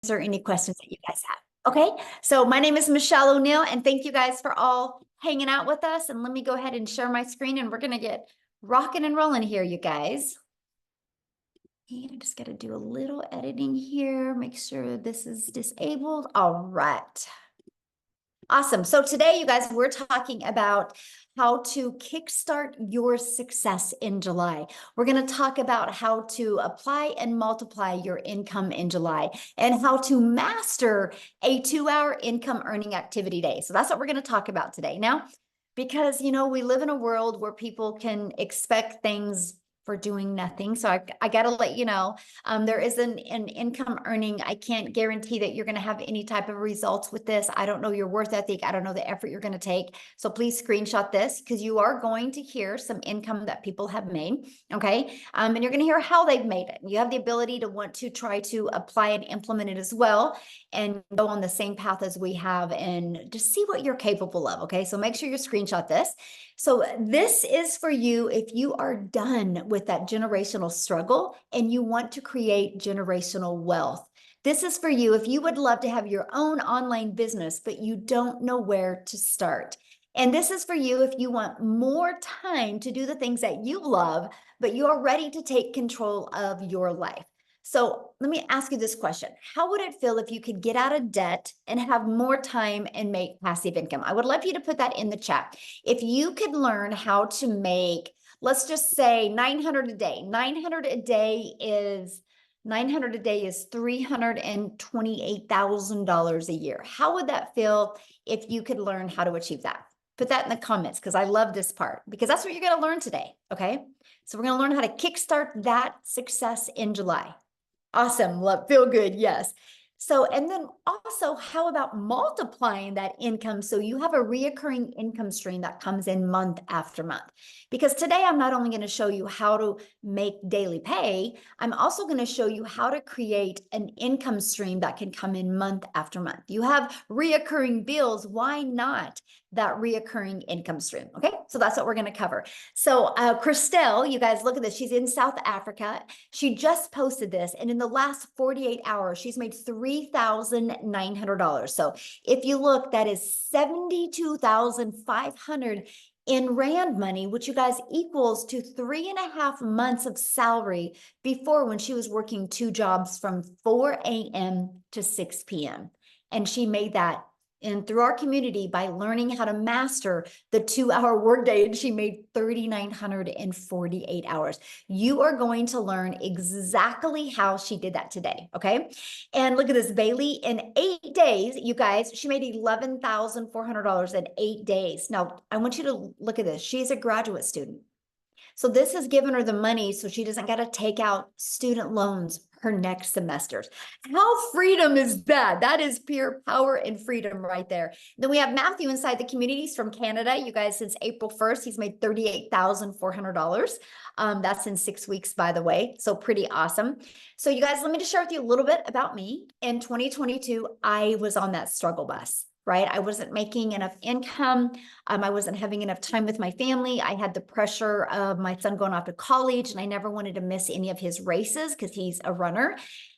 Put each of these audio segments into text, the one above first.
answer any questions that you guys have. Okay, so my name is Michelle O'Neill, and thank you guys for all hanging out with us. And let me go ahead and share my screen, and we're going to get rocking and rolling here, you guys. And I just got to do a little editing here, make sure this is disabled. All right. Awesome. So today, you guys, we're talking about how to kickstart your success in July. We're going to talk about how to apply and multiply your income in July and how to master a 2-hour income earning activity day. So that's what we're going to talk about today. Now, because, you know, we live in a world where people can expect things for doing nothing. So I got to let you know, there is an income earning. I can't guarantee that you're going to have any type of results with this. I don't know your worth ethic. I don't know the effort you're going to take. So please screenshot this because you are going to hear some income that people have made. Okay. And you're going to hear how they've made it. You have the ability to want to try to apply and implement it as well and go on the same path as we have and just see what you're capable of. Okay. So make sure you screenshot this. So this is for you if you are done with that generational struggle and you want to create generational wealth. This is for you if you would love to have your own online business, but you don't know where to start. And this is for you if you want more time to do the things that you love, but you are ready to take control of your life. So let me ask you this question. How would it feel if you could get out of debt and have more time and make passive income? I would love you to put that in the chat. If you could learn how to make, let's just say 900 a day. 900 a day is $328,000 a year. How would that feel if you could learn how to achieve that? Put that in the comments because I love this part because that's what you're going to learn today. Okay. So we're going to learn how to kickstart that success in July. Awesome. Love, feel good. Yes. So, and then also, how about multiplying that income so you have a reoccurring income stream that comes in month after month? Because today I'm not only going to show you how to make daily pay, I'm also going to show you how to create an income stream that can come in month after month. You have reoccurring bills. Why not that reoccurring income stream? Okay, so that's what we're going to cover. So Christelle, you guys look at this. She's in South Africa. She just posted this, and in the last 48 hours, she's made $3,900. So if you look, that is $72,500 in Rand money, which you guys equals to 3.5 months of salary before when she was working 2 jobs from 4 a.m. to 6 p.m. And she made that through our community by learning how to master the 2-hour workday, and she made 3,900 in 48 hours. You are going to learn exactly how she did that today, okay? And look at this, Bailey, in 8 days, you guys, she made $11,400 in 8 days. Now, I want you to look at this. She's a graduate student. So this has given her the money so she doesn't got to take out student loans her next semesters. How freedom is that? That is pure power and freedom right there. Then we have Matthew inside the communities from Canada. You guys, since April 1st, he's made $38,400. That's in 6 weeks, by the way. So pretty awesome. So you guys, let me just share with you a little bit about me. In 2022, I was on that struggle bus. Right? I wasn't making enough income. I wasn't having enough time with my family. I had the pressure of my son going off to college, and I never wanted to miss any of his races because he's a runner.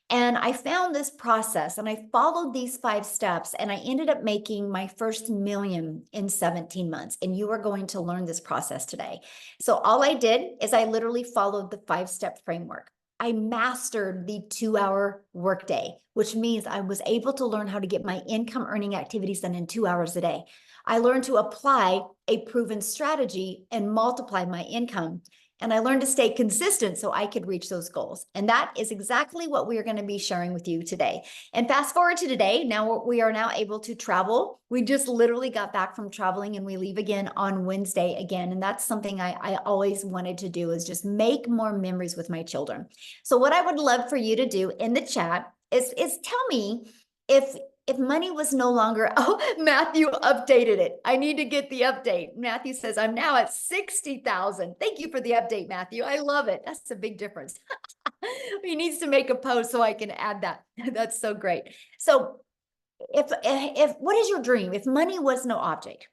And I found this process and I followed these 5 steps, and I ended up making my first $1 million in 17 months. And you are going to learn this process today. So all I did is I literally followed the 5-step framework. I mastered the 2-hour workday, which means I was able to learn how to get my income earning activities done in 2 hours a day. I learned to apply a proven strategy and multiply my income. And I learned to stay consistent so I could reach those goals. And that is exactly what we are going to be sharing with you today. And fast forward to today, now we are now able to travel. We just literally got back from traveling, and we leave again on Wednesday again. And that's something I always wanted to do, is just make more memories with my children. So what I would love for you to do in the chat is tell me if money was no longer, oh, Matthew updated it. I need to get the update. Matthew says, I'm now at 60,000. Thank you for the update, Matthew. I love it. That's a big difference. He needs to make a post so I can add that. That's so great. So if what is your dream? If money was no object,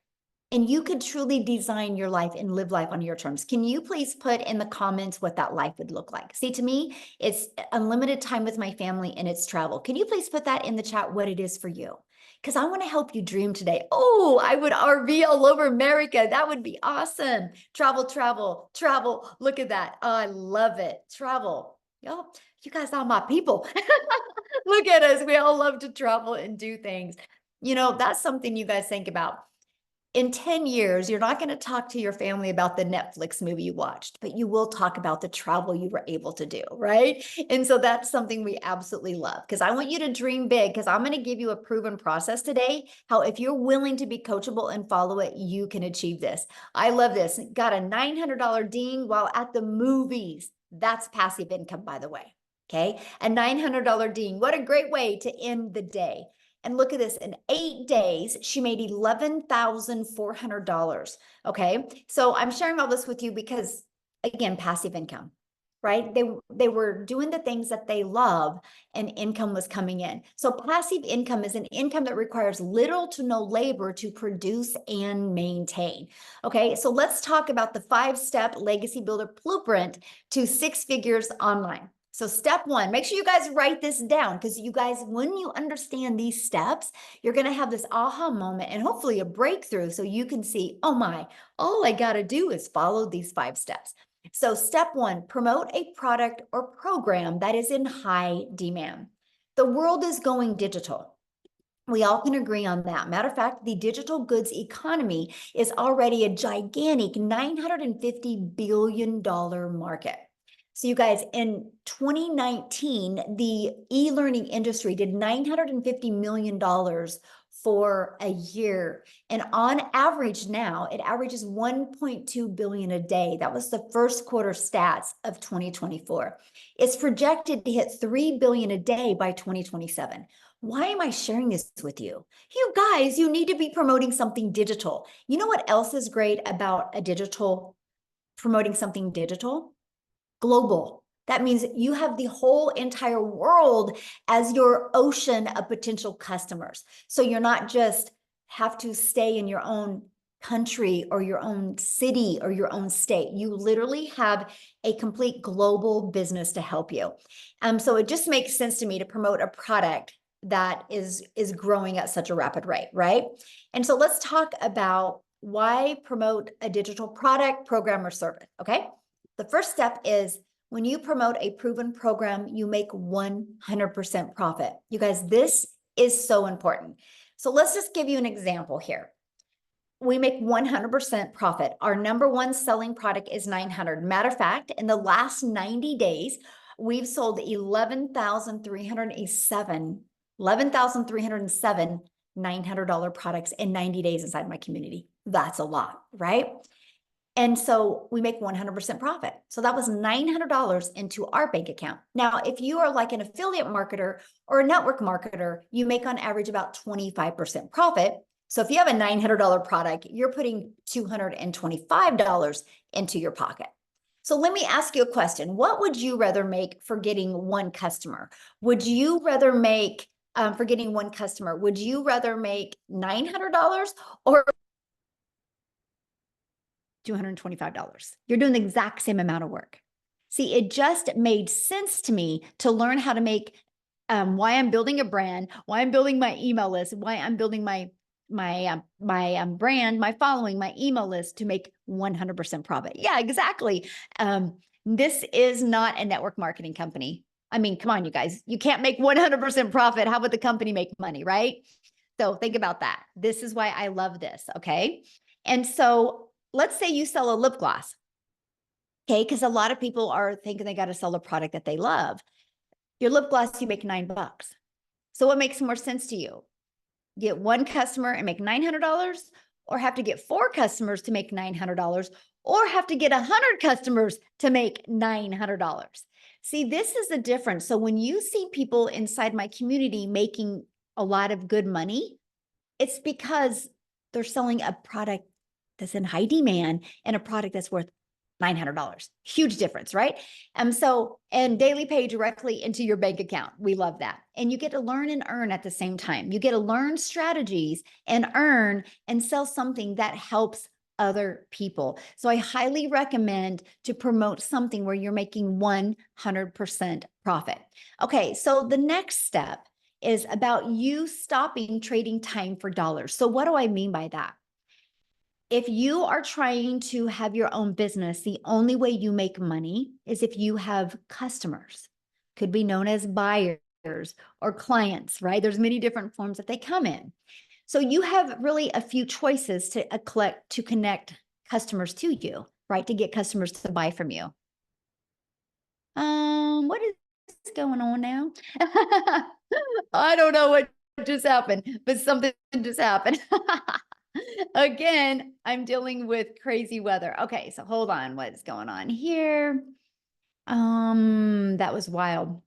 And you could truly design your life and live life on your terms. Can you please put in the comments what that life would look like? See, to me, it's unlimited time with my family and it's travel. Can you please put that in the chat what it is for you? Because I want to help you dream today. Oh, I would RV all over America. That would be awesome. Travel, travel, travel. Look at that. Oh, I love it. Travel. Yo, you guys are my people. Look at us. We all love to travel and do things. You know, that's something you guys think about. In 10 years, you're not going to talk to your family about the Netflix movie you watched, but you will talk about the travel you were able to do, right? And so that's something we absolutely love, because I want you to dream big, because I'm going to give you a proven process today, how if you're willing to be coachable and follow it, you can achieve this. I love this. Got a $900 ding while at the movies. That's passive income, by the way. Okay. A $900 ding. What a great way to end the day. And look at this, in 8 days, she made $11,400. Okay. So I'm sharing all this with you because, again, passive income, right? They were doing the things that they love and income was coming in. So passive income is an income that requires little to no labor to produce and maintain. Okay. So let's talk about the 5-step legacy builder blueprint to 6 figures online. So step 1, make sure you guys write this down, because you guys, when you understand these steps, you're going to have this aha moment and hopefully a breakthrough, so you can see, oh my, all I got to do is follow these 5 steps. So step 1, promote a product or program that is in high demand. The world is going digital. We all can agree on that. Matter of fact, the digital goods economy is already a gigantic $950 billion market. So you guys, in 2019, the e-learning industry did $950 million for a year. And on average now, it averages 1.2 billion a day. That was the first quarter stats of 2024. It's projected to hit 3 billion a day by 2027. Why am I sharing this with you? You guys, you need to be promoting something digital. You know what else is great about promoting something digital? Global. That means you have the whole entire world as your ocean of potential customers. So you're not just have to stay in your own country or your own city or your own state. You literally have a complete global business to help you. So it just makes sense to me to promote a product that is growing at such a rapid rate, right? And so let's talk about why promote a digital product, program, or service, okay? The first step is, when you promote a proven program, you make 100% profit. You guys, this is so important. So let's just give you an example here. We make 100% profit. Our number one selling product is 900. Matter of fact, in the last 90 days, we've sold 11,307 $900 products in 90 days inside my community. That's a lot, right? And so we make 100% profit. So that was $900 into our bank account. Now, if you are like an affiliate marketer or a network marketer, you make on average about 25% profit. So if you have a $900 product, you're putting $225 into your pocket. So let me ask you a question. What would you rather make for getting one customer? Would you rather make, for getting one customer, would you rather make $900 or $225? You're doing the exact same amount of work. See, it just made sense to me to learn how to make, why I'm building a brand, why I'm building my email list, why I'm building my brand, my following, my email list, to make 100% profit. Yeah, exactly. This is not a network marketing company. I mean, come on, you guys, you can't make 100% profit. How would the company make money, right? So think about that. This is why I love this, okay? And so let's say you sell a lip gloss, okay? Because a lot of people are thinking they got to sell a product that they love. Your lip gloss, you make $9. So what makes more sense to you? Get one customer and make $900, or have to get 4 customers to make $900, or have to get 100 customers to make $900? See, this is the difference. So when you see people inside my community making a lot of good money, it's because they're selling a product that's in high demand and a product that's worth $900. Huge difference, right? And daily pay directly into your bank account. We love that. And you get to learn and earn at the same time. You get to learn strategies and earn and sell something that helps other people. So I highly recommend to promote something where you're making 100% profit. Okay, so the next step is about you stopping trading time for dollars. So what do I mean by that? If you are trying to have your own business, the only way you make money is if you have customers, could be known as buyers or clients, right? There's many different forms that they come in. So you have really a few choices to connect customers to you, right? To get customers to buy from you. What is going on now? I don't know what just happened, but something just happened. Again, I'm dealing with crazy weather. Okay, so hold on, what's going on here? That was wild.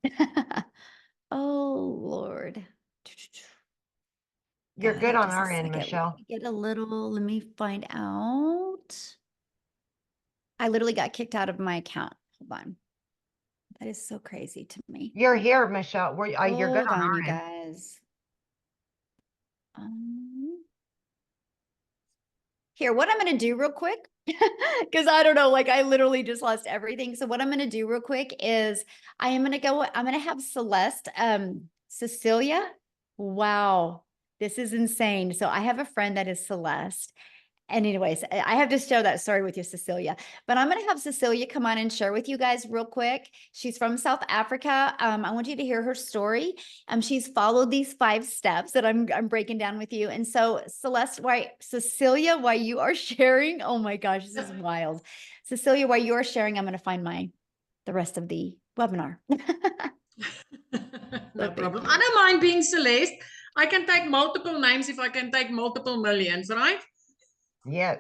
Oh, Lord. You're God, good on just a our end, second. Michelle. Let me find out. I literally got kicked out of my account. Hold on. That is so crazy to me. You're here, Michelle. You're good Hold on on, our you end. guys. Here, what I'm going to do real quick, because I don't know, like I literally just lost everything. So what I'm going to do real quick is I'm going to have Celeste, Cecilia. Wow, this is insane. So I have a friend that is Celeste. And anyways, I have to share that story with you, Cecilia. But I'm going to have Cecilia come on and share with you guys real quick. She's from South Africa. I want you to hear her story. She's followed these 5 steps that I'm breaking down with you. And so Cecilia, while you are sharing, oh my gosh, this is wild. Cecilia, while you are sharing, I'm going to find the rest of the webinar. No problem. I don't mind being Celeste. I can take multiple names if I can take multiple millions, right? Yes.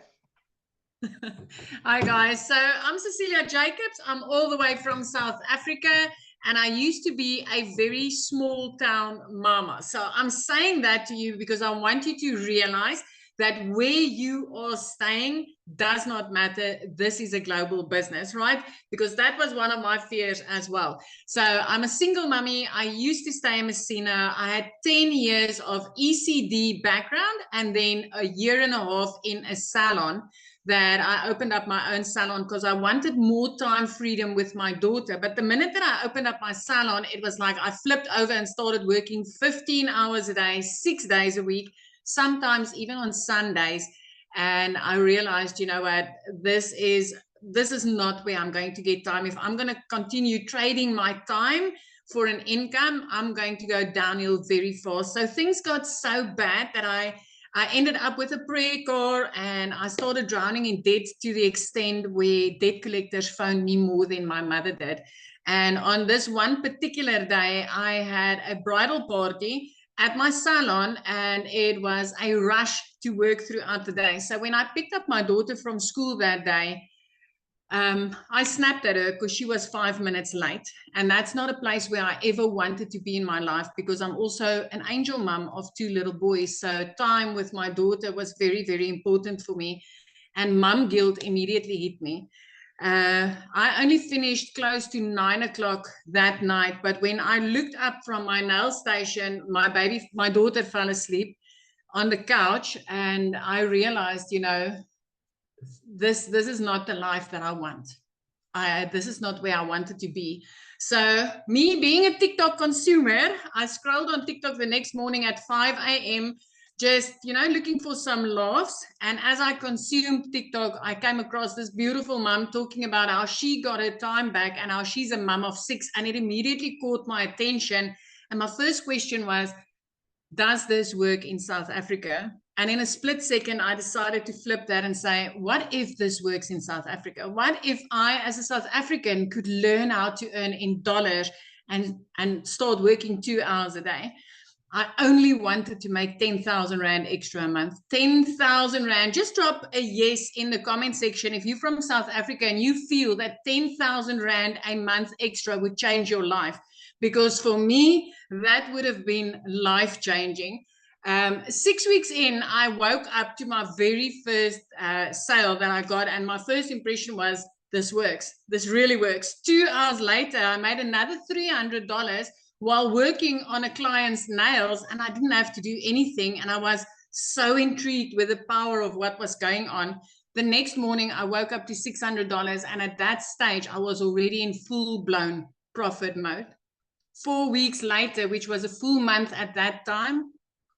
Hi guys, so I'm Cecilia Jacobs. I'm all the way from South Africa, and I used to be a very small town mama. So I'm saying that to you because I want you to realize that where you are staying does not matter. This is a global business, right? Because that was one of my fears as well. So I'm a single mummy. I used to stay in Messina. I had 10 years of ECD background and then a year and a half in a salon that I opened up my own salon because I wanted more time freedom with my daughter. But the minute that I opened up my salon, it was like I flipped over and started working 15 hours a day, 6 days a week, sometimes even on Sundays. And I realized, you know what, this is not where I'm going to get time. If I'm going to continue trading my time for an income, I'm going to go downhill very fast. So things got so bad that I ended up with a prayer car, and I started drowning in debt to the extent where debt collectors phoned me more than my mother did. And on this one particular day, I had a bridal party at my salon, and it was a rush to work throughout the day. So when I picked up my daughter from school that day, I snapped at her because she was 5 minutes late. And that's not a place where I ever wanted to be in my life, because I'm also an angel mom of 2 little boys. So time with my daughter was very, very important for me. And mom guilt immediately hit me. I only finished close to 9 o'clock that night. But when I looked up from my nail station, my daughter fell asleep on the couch. And I realized, you know, this is not the life that I want. This is not where I wanted to be. So me being a TikTok consumer, I scrolled on TikTok the next morning at 5 a.m. just, you know, looking for some laughs. And as I consumed TikTok, I came across this beautiful mom talking about how she got her time back and how she's a mom of 6. And it immediately caught my attention. And my first question was, does this work in South Africa? And in a split second, I decided to flip that and say, what if this works in South Africa? What if I, as a South African, could learn how to earn in dollars and start working 2 hours a day? I only wanted to make 10,000 Rand extra a month. 10,000 Rand. Just drop a yes in the comment section if you're from South Africa and you feel that 10,000 Rand a month extra would change your life. Because for me, that would have been life-changing. 6 weeks in, I woke up to my very first sale that I got, and my first impression was, this works. This really works. 2 hours later, I made another $300 while working on a client's nails, and I didn't have to do anything. And I was so intrigued with the power of what was going on. The next morning, I woke up to $600. And at that stage, I was already in full-blown profit mode. 4 weeks later, which was a full month at that time,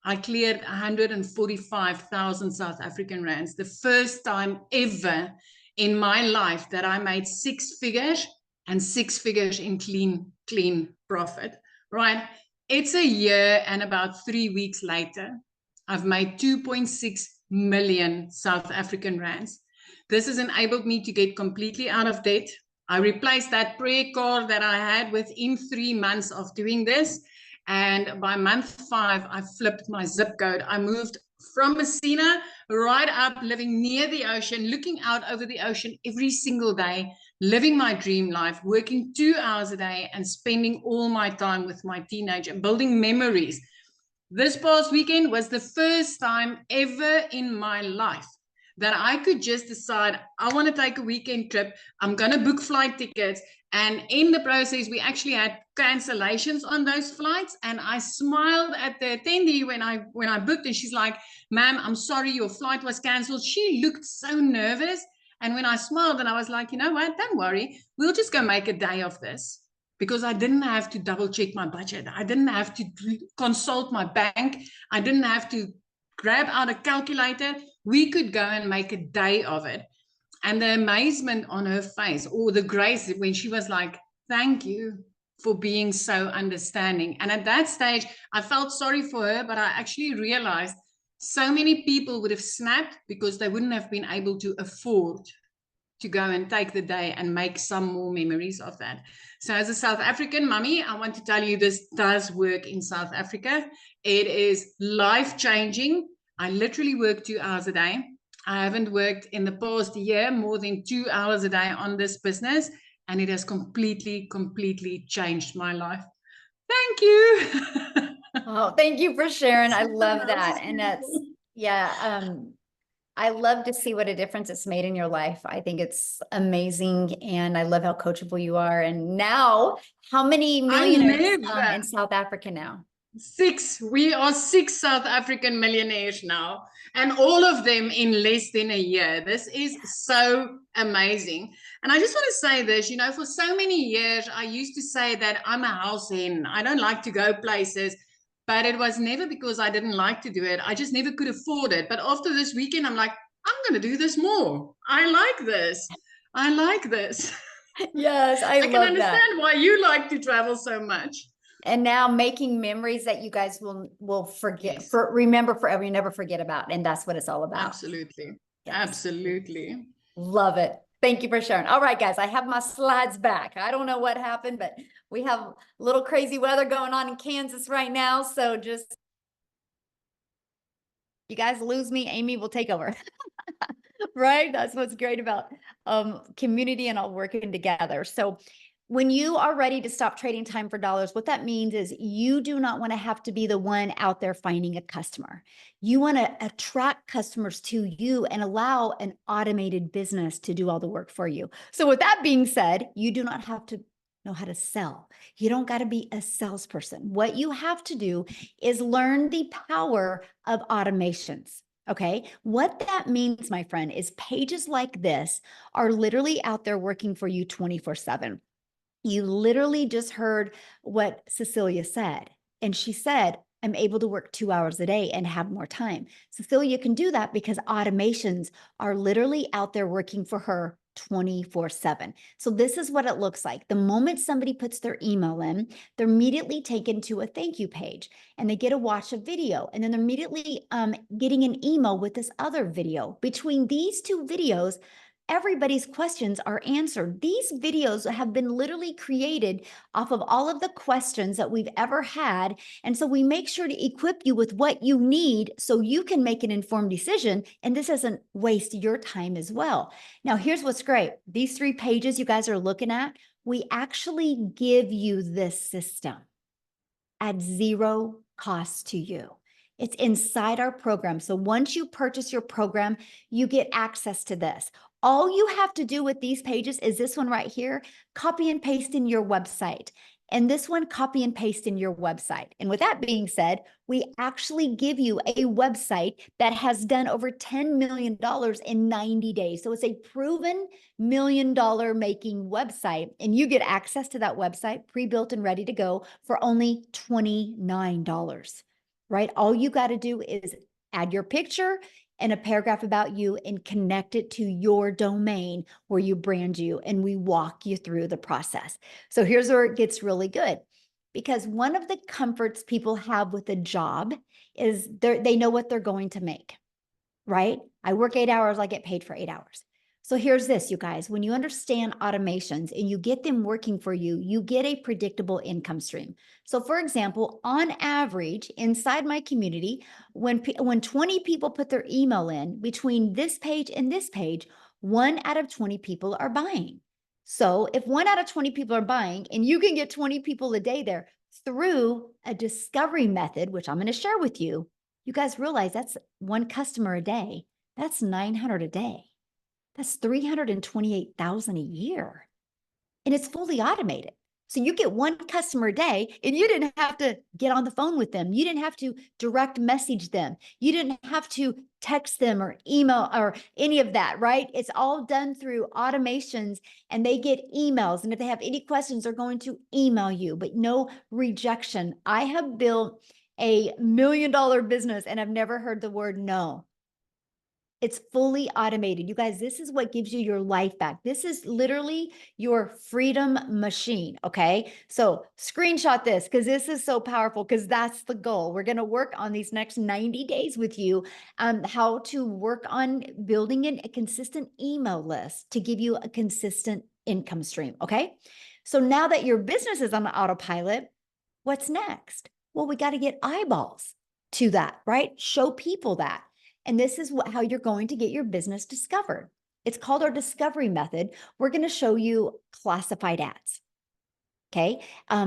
I cleared 145,000 South African rands. The first time ever in my life that I made 6 figures, and 6 figures in clean profit, right? It's a year and about 3 weeks later, I've made 2.6 million South African rands. This has enabled me to get completely out of debt. I replaced that prayer card that I had within 3 months of doing this. And by month 5, I flipped my zip code. I moved from Messina right up, living near the ocean, looking out over the ocean every single day, living my dream life, working 2 hours a day and spending all my time with my teenager, building memories. This past weekend was the first time ever in my life that I could just decide, I want to take a weekend trip. I'm going to book flight tickets. And in the process, we actually had cancellations on those flights. And I smiled at the attendee when I booked, and she's like, "Ma'am, I'm sorry, your flight was canceled." She looked so nervous. And when I smiled, and I was like, "You know what? Don't worry. We'll just go make a day of this." Because I didn't have to double check my budget. I didn't have to consult my bank. I didn't have to grab out a calculator. We could go and make a day of it. And the amazement on her face, or the grace when she was like, "Thank you for being so understanding." And at that stage, I felt sorry for her, but I actually realized so many people would have snapped because they wouldn't have been able to afford to go and take the day and make some more memories of that. So as a South African mummy, I want to tell you this does work in South Africa. It is life-changing. I literally work 2 hours a day. I haven't worked in the past year more than 2 hours a day on this business, and it has completely changed my life. Thank you. Oh, thank you for sharing. I love that. And that's, yeah, I love to see what a difference it's made in your life. I think it's amazing. And I love how coachable you are. And now, how many millionaires in South Africa now? 6. We are 6 South African millionaires now, and all of them in less than a year. This is so amazing. And I just want to say this, you know, for so many years, I used to say that I'm a house hen. I don't like to go places, but it was never because I didn't like to do it. I just never could afford it. But after this weekend, I'm like, I'm going to do this more. I like this. I like this. Yes, I can love understand that. why you like to travel so much. And now making memories that you guys will forget, Yes. remember forever, you never forget about. And that's what it's all about. Absolutely. Yes. Absolutely. Love it. Thank you for sharing. All right, guys, I have my slides back. I don't know what happened, but we have a little crazy weather going on in Kansas right now. So just, you guys lose me, Amy will take over. Right? That's what's great about community and all working together. So when you are ready to stop trading time for dollars, what that means is you do not want to have to be the one out there finding a customer. You want to attract customers to you and allow an automated business to do all the work for you. So with that being said, you do not have to know how to sell. You don't got to be a salesperson. What you have to do is learn the power of automations. Okay. What that means, my friend, is pages like this are literally out there working for you 24/7. You literally just heard what Cecilia said. And she said, I'm able to work 2 hours a day and have more time. Cecilia can do that because automations are literally out there working for her 24/7. So this is what it looks like. The moment somebody puts their email in, they're immediately taken to a thank you page and they get to watch a video, and then they're immediately getting an email with this other video. Between these 2 videos, everybody's questions are answered. These videos have been literally created off of all of the questions that we've ever had. And so we make sure to equip you with what you need so you can make an informed decision. And this doesn't waste your time as well. Now, here's what's great. These 3 pages you guys are looking at, we actually give you this system at 0 cost to you. It's inside our program. So once you purchase your program, you get access to this. All you have to do with these pages is this one right here, copy and paste in your website. And this one, copy and paste in your website. And with that being said, we actually give you a website that has done over $10 million in 90 days. So it's a proven $1 million making website. And you get access to that website pre-built and ready to go for only $29, right? All you got to do is add your picture and a paragraph about you and connect it to your domain where you brand you, and we walk you through the process. So here's where it gets really good, because one of the comforts people have with a job is they know what they're going to make, right? I work 8 hours, I get paid for 8 hours. So here's this, you guys, when you understand automations and you get them working for you, you get a predictable income stream. So for example, on average, inside my community, when 20 people put their email in between this page and this page, 1 out of 20 people are buying. So if 1 out of 20 people are buying and you can get 20 people a day there through a discovery method, which I'm going to share with you, you guys realize that's 1 customer a day. That's 900 a day. That's 328,000 a year. And it's fully automated. So you get 1 customer a day and you didn't have to get on the phone with them. You didn't have to direct message them. You didn't have to text them or email or any of that, right? It's all done through automations, and they get emails. And if they have any questions, they're going to email you, but no rejection. I have built a $1 million business and I've never heard the word no. It's fully automated. You guys, this is what gives you your life back. This is literally your freedom machine, okay? So screenshot this, because this is so powerful, because that's the goal. We're going to work on these next 90 days with you, how to work on building a consistent email list to give you a consistent income stream, okay? So now that your business is on autopilot, what's next? Well, we got to get eyeballs to that, right? Show people that. And this is how you're going to get your business discovered. It's called our discovery method. We're going to show you classified ads. Okay.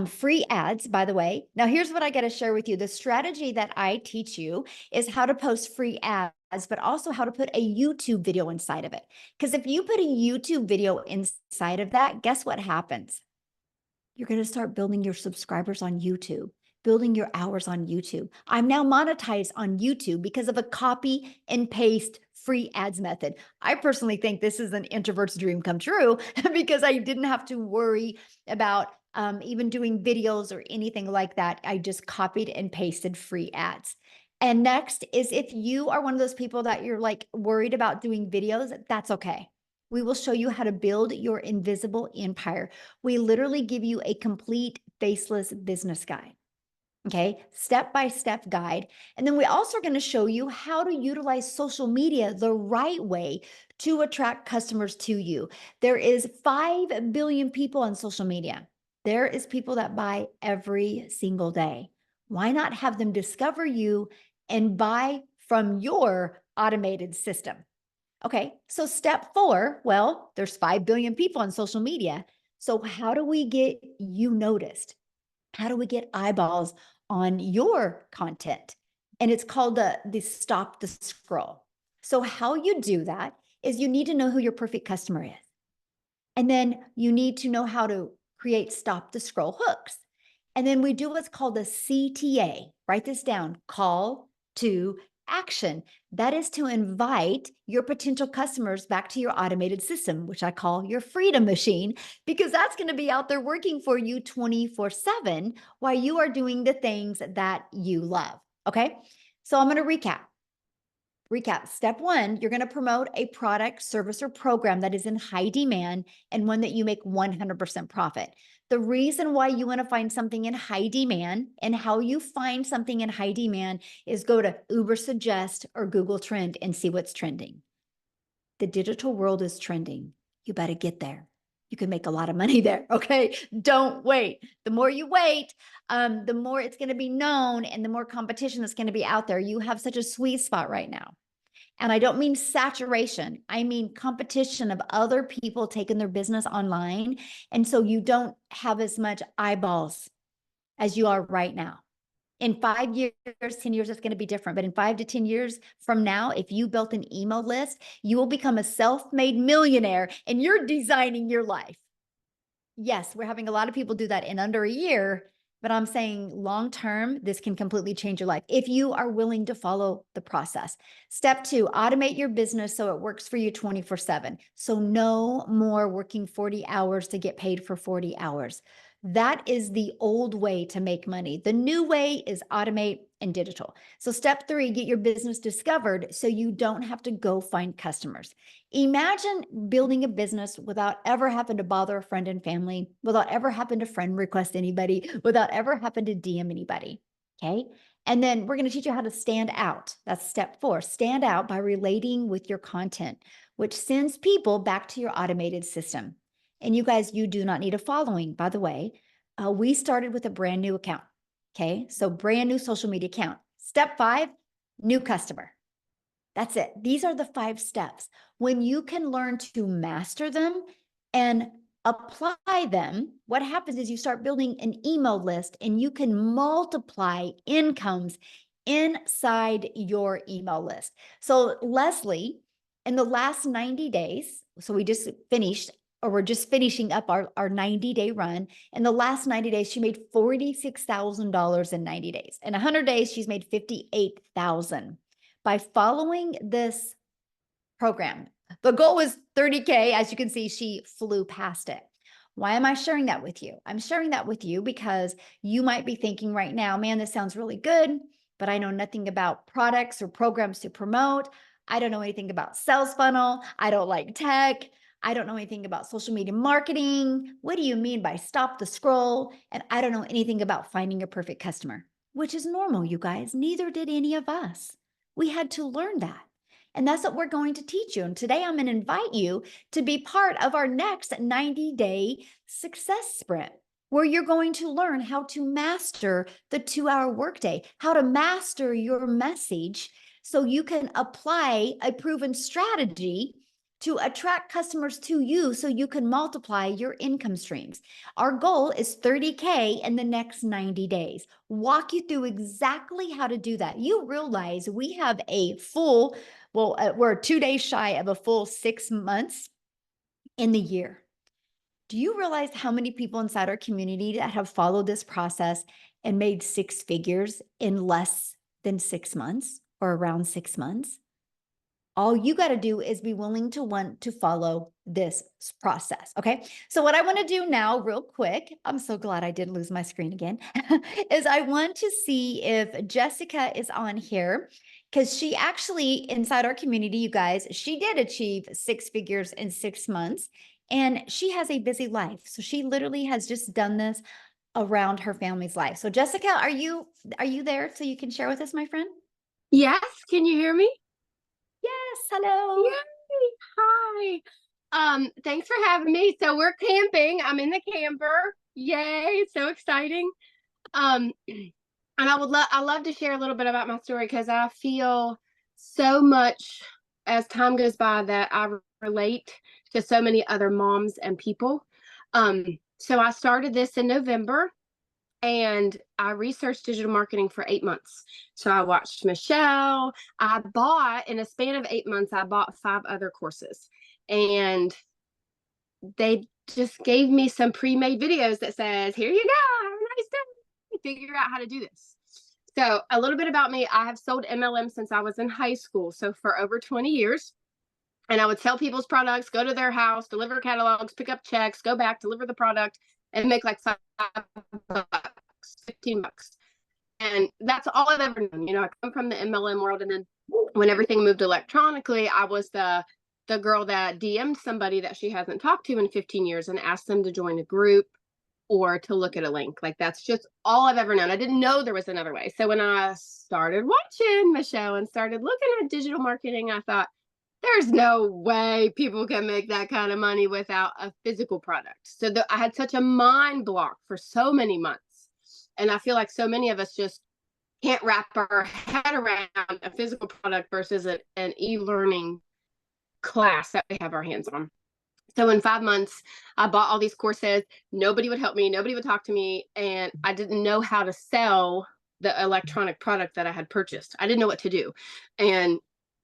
Free ads, by the way. Now, here's what I got to share with you. The strategy that I teach you is how to post free ads, but also how to put a YouTube video inside of it. Because if you put a YouTube video inside of that, guess what happens? You're going to start building your subscribers on YouTube, building your hours on YouTube. I'm now monetized on YouTube because of a copy and paste free ads method. I personally think this is an introvert's dream come true because I didn't have to worry about even doing videos or anything like that. I just copied and pasted free ads. And next is, if you are one of those people that you're like worried about doing videos, that's okay. We will show you how to build your invisible empire. We literally give you a complete faceless business guide. Okay, step-by-step guide. And then we also are going to show you how to utilize social media the right way to attract customers to you. There is 5 billion people on social media. There is people that buy every single day. Why not have them discover you and buy from your automated system? Okay, so step 4, well, there's 5 billion people on social media. So how do we get you noticed? How do we get eyeballs on your content? And it's called the stop the scroll. So how you do that is you need to know who your perfect customer is. And then you need to know how to create stop the scroll hooks. And then we do what's called a CTA. Write this down, call to action. That is to invite your potential customers back to your automated system, which I call your freedom machine, because that's going to be out there working for you 24/7 while you are doing the things that you love. Okay. So I'm going to recap. Step 1, you're going to promote a product, service, or program that is in high demand and one that you make 100% profit. The reason why you want to find something in high demand and how you find something in high demand is go to Uber Suggest or Google Trend and see what's trending. The digital world is trending. You better get there. You can make a lot of money there. Okay. Don't wait. The more you wait, the more it's going to be known and the more competition that's going to be out there. You have such a sweet spot right now. And I don't mean saturation. I mean competition of other people taking their business online. And so you don't have as much eyeballs as you are right now. In 5 years, 10 years, it's going to be different. But in 5 to 10 years from now, if you built an email list, you will become a self-made millionaire and you're designing your life. Yes, we're having a lot of people do that in under a year, but I'm saying long-term, this can completely change your life if you are willing to follow the process. Step 2, automate your business so it works for you 24/7. So no more working 40 hours to get paid for 40 hours. That is the old way to make money. The new way is automate and digital. So step 3, get your business discovered so you don't have to go find customers. Imagine building a business without ever having to bother a friend and family, without ever having to friend request anybody, without ever having to DM anybody. Okay. And then we're going to teach you how to stand out. That's step 4. Stand out by relating with your content, which sends people back to your automated system. And you guys, you do not need a following, by the way. We started with a brand new account. Okay. So brand new social media account. Step 5, new customer. That's it. These are the 5 steps. When you can learn to master them and apply them, what happens is you start building an email list and you can multiply incomes inside your email list. So Leslie, in the last 90 days, so we just finished, or we're just finishing up our 90-day run. In the last 90 days, she made $46,000 in 90 days. In 100 days, she's made $58,000. By following this program. The goal was 30K. As you can see, she flew past it. Why am I sharing that with you? I'm sharing that with you because you might be thinking right now, man, this sounds really good, but I know nothing about products or programs to promote. I don't know anything about sales funnel. I don't like tech. I don't know anything about social media marketing. What do you mean by stop the scroll? And I don't know anything about finding a perfect customer, which is normal, you guys. Neither did any of us. We had to learn that. And that's what we're going to teach you. And today I'm going to invite you to be part of our next 90-day success sprint, where you're going to learn how to master the 2-hour workday, how to master your message so you can apply a proven strategy to attract customers to you so you can multiply your income streams. Our goal is 30K in the next 90 days. Walk you through exactly how to do that. You realize we have a full, we're 2 days shy of a full 6 months in the year. Do you realize how many people inside our community that have followed this process and made 6 figures in less than 6 months or around 6 months? All you got to do is be willing to want to follow this process. Okay. So what I want to do now real quick, I'm so glad I didn't lose my screen again, is I want to see if Jessica is on here, because she actually, inside our community, you guys, she did achieve 6 figures in 6 months and she has a busy life. So she literally has just done this around her family's life. So Jessica, are you there so you can share with us, my friend? Yes, can you hear me? Yes, hello. Yay. Hi. Thanks for having me. So we're camping. I'm in the camper. Yay, so exciting. And I love to share a little bit about my story because I feel so much as time goes by that I relate to so many other moms and people. So I started this in November. And I researched digital marketing for 8 months. So I watched Michelle. I bought, in a span of 8 months, I bought 5 other courses. And they just gave me some pre-made videos that says, here you go, have a nice day. Figure out how to do this. So a little bit about me. I have sold MLM since I was in high school. So for over 20 years. And I would sell people's products, go to their house, deliver catalogs, pick up checks, go back, deliver the product, and make like $5, $15. And that's all I've ever known. You know, I come from the MLM world. And then when everything moved electronically, I was the girl that DM'd somebody that she hasn't talked to in 15 years and asked them to join a group or to look at a link. Like, that's just all I've ever known. I didn't know there was another way. So when I started watching Michelle and started looking at digital marketing, I thought, there's no way people can make that kind of money without a physical product. So I had such a mind block for so many months. And I feel like so many of us just can't wrap our head around a physical product versus an e-learning class that we have our hands on. So in 5 months, I bought all these courses. Nobody would help me. Nobody would talk to me. And I didn't know how to sell the electronic product that I had purchased. I didn't know what to do. And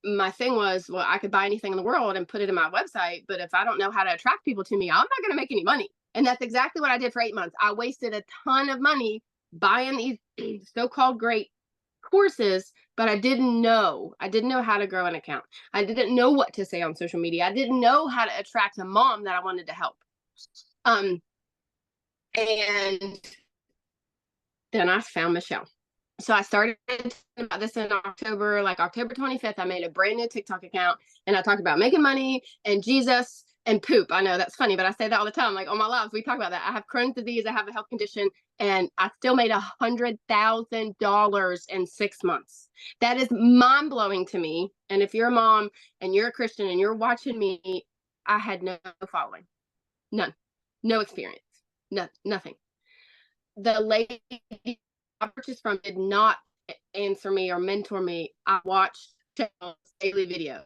my thing was, well, I could buy anything in the world and put it in my website, but if I don't know how to attract people to me, I'm not going to make any money. And that's exactly what I did for 8 months. I wasted a ton of money buying these so-called great courses, but I didn't know how to grow an account. I didn't know what to say on social media. I didn't know how to attract a mom that I wanted to help. And then I found Michelle. So I started about this in October, like October 25th, I made a brand new TikTok account and I talked about making money and Jesus and poop. I know that's funny, but I say that all the time. Like on my lives, we talk about that. I have Crohn's disease. I have a health condition, and I still made $100,000 in 6 months. That is mind blowing to me. And if you're a mom and you're a Christian and you're watching me, I had no following, none, no experience, nothing. The lady I purchased from did not answer me or mentor me. I watched daily videos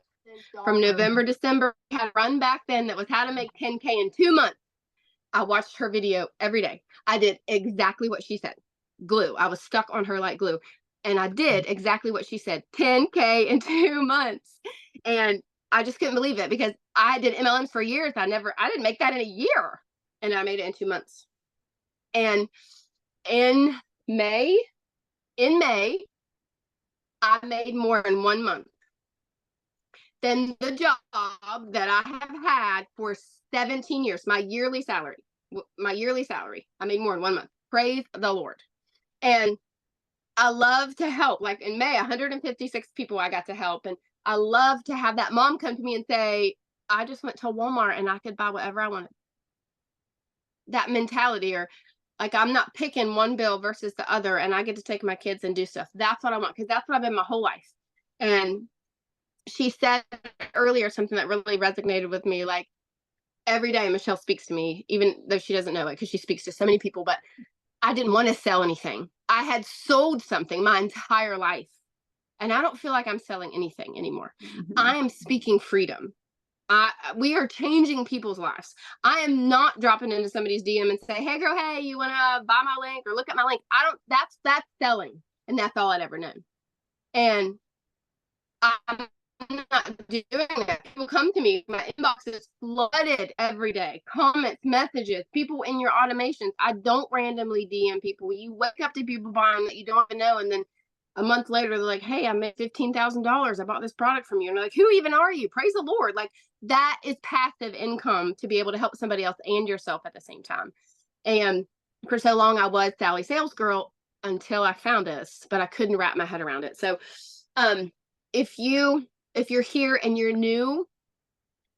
from November, December. I had a run back then that was how to make 10K in 2 months. I watched her video every day. I did exactly what she said. Glue. I was stuck on her like glue. And I did exactly what she said. 10K in 2 months. And I just couldn't believe it because I did MLMs for years. I didn't make that in a year. And I made it in 2 months. And in May, I made more in 1 month than the job that I have had for 17 years. My yearly salary, I made more in 1 month. Praise the Lord. And I love to help. Like in May, 156 people I got to help. And I love to have that mom come to me and say, I just went to Walmart and I could buy whatever I wanted. That mentality, or like I'm not picking one bill versus the other and I get to take my kids and do stuff. That's what I want, because that's what I've been my whole life. And she said earlier something that really resonated with me. Like every day Michelle speaks to me, even though she doesn't know it because she speaks to so many people, but I didn't want to sell anything. I had sold something my entire life and I don't feel like I'm selling anything anymore. I am speaking freedom. We are changing people's lives. I am not dropping into somebody's DM and say, hey girl, hey, you want to buy my link or look at my link? That's selling. And that's all I'd ever known. And I'm not doing that. People come to me, my inbox is flooded every day. Comments, messages, people in your automations. I don't randomly DM people. You wake up to people buying that you don't even know, and then a month later, they're like, hey, I made $15,000. I bought this product from you. And they're like, who even are you? Praise the Lord. Like that is passive income to be able to help somebody else and yourself at the same time. And for so long, I was Sally Sales Girl until I found this, but I couldn't wrap my head around it. So if you're here and you're new,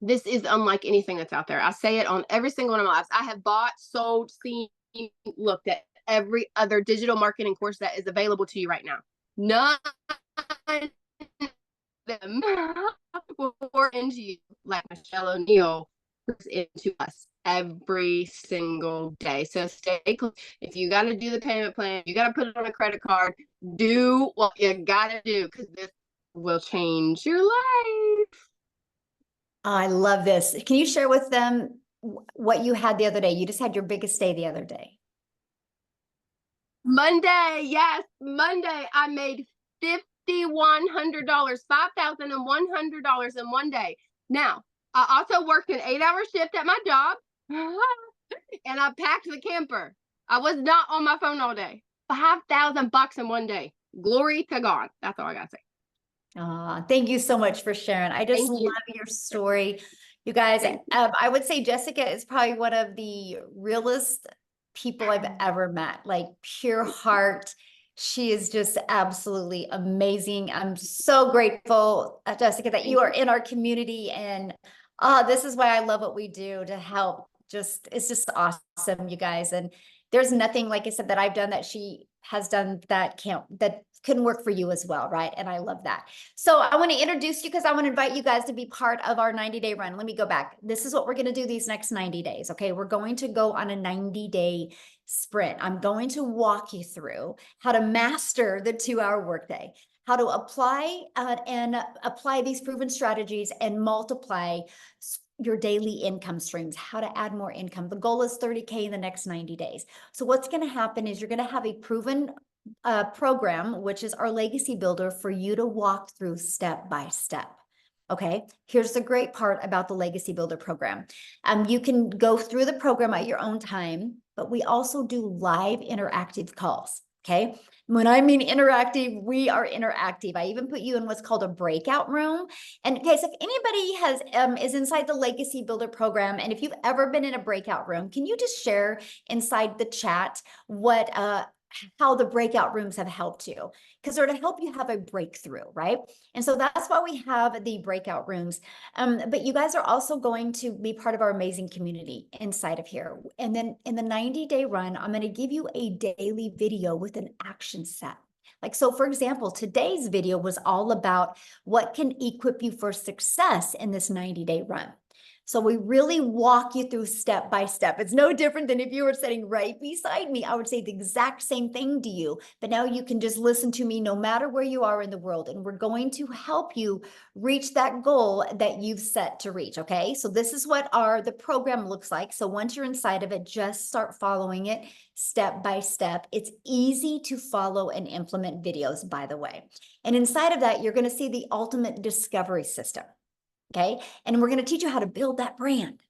this is unlike anything that's out there. I say it on every single one of my lives. I have bought, sold, seen, looked at every other digital marketing course that is available to you right now. None of them will pour into you like Michelle O'Neill puts into us every single day. So stay close. If you got to do the payment plan, you got to put it on a credit card, do what you got to do, because this will change your life. I love this. Can you share with them what you had the other day? You just had your biggest day the other day. Monday, yes, Monday, I made $5,100, $5,100 in 1 day. Now, I also worked an 8-hour shift at my job, and I packed the camper. I was not on my phone all day. $5,000 in 1 day. Glory to God. That's all I gotta say. Thank you so much for sharing. I just love your story. You guys, I would say Jessica is probably one of the realest people I've ever met, like pure heart. She is just absolutely amazing. I'm so grateful, Jessica, that you are in our community. And this is why I love what we do to help. It's just awesome, you guys. And there's nothing, like I said, that I've done that she has done that couldn't work for you as well, right? And I love that. So I want to introduce you because I want to invite you guys to be part of our 90-day run. Let me go back. This is what we're going to do these next 90 days. Okay. We're going to go on a 90-day sprint. I'm going to walk you through how to master the 2-hour workday, how to apply these proven strategies and multiply your daily income streams, how to add more income. The goal is 30K in the next 90 days. So what's going to happen is you're going to have a proven program, which is our legacy builder for you to walk through step by step. Okay, here's the great part about the Legacy Builder program. You can go through the program at your own time, but we also do live interactive calls. Okay, when I mean interactive, we are interactive. I even put you in what's called a breakout room. And in case if anybody has is inside the Legacy Builder program, and if you've ever been in a breakout room, can you just share inside the chat what how the breakout rooms have helped you, because they're to help you have a breakthrough, right? And so that's why we have the breakout rooms. But you guys are also going to be part of our amazing community inside of here. And then in the 90-day run, I'm going to give you a daily video with an action set. Like, so for example, today's video was all about what can equip you for success in this 90-day run. So we really walk you through step by step. It's no different than if you were sitting right beside me. I would say the exact same thing to you, but now you can just listen to me no matter where you are in the world. And we're going to help you reach that goal that you've set to reach. Okay. So this is what the program looks like. So once you're inside of it, just start following it step by step. It's easy to follow and implement videos, by the way. And inside of that, you're going to see the ultimate discovery system. Okay. And we're going to teach you how to build that brand.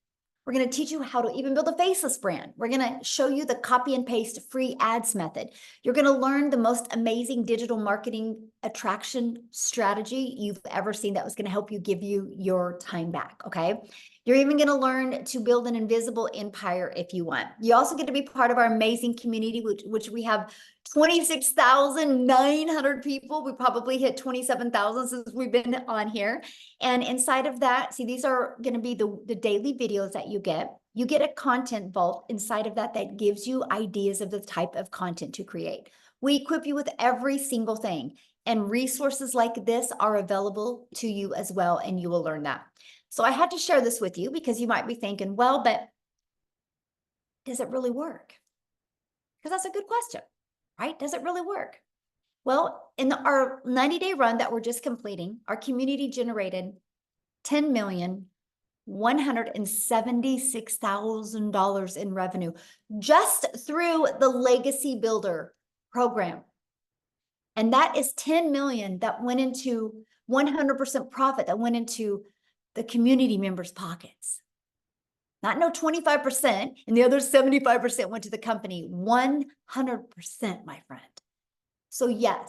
We're going to teach you how to even build a faceless brand. We're going to show you the copy and paste free ads method. You're going to learn the most amazing digital marketing attraction strategy you've ever seen that was going to help you give you your time back. Okay. You're even going to learn to build an invisible empire if you want. You also get to be part of our amazing community, which we have 26,900 people. We probably hit 27,000 since we've been on here. And inside of that, see, these are going to be the daily videos that you get. You get a content vault inside of that gives you ideas of the type of content to create. We equip you with every single thing, and resources like this are available to you as well, and you will learn that. So I had to share this with you because you might be thinking, well, but does it really work? Because that's a good question, right? Does it really work? Well, in our 90-day run that we're just completing, our community generated $10,176,000 in revenue just through the Legacy Builder program. And that is 10 million that went into 100% profit that went into the community members' pockets. Not no 25%, and the other 75% went to the company. 100%, my friend. So yes,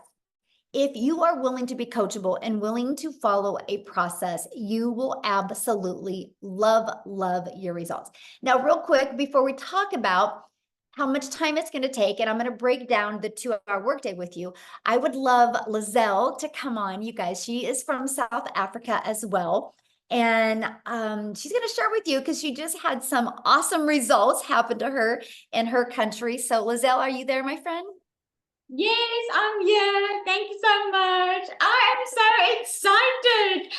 if you are willing to be coachable and willing to follow a process, you will absolutely love your results. Now, real quick, before we talk about how much time it's going to take, and I'm going to break down the 2-hour workday with you, I would love Lizelle to come on, you guys. She is from South Africa as well. And she's going to share with you because she just had some awesome results happen to her in her country. So Lizelle, are you there, my friend? Yes, I'm here. Thank you so much. I am so excited.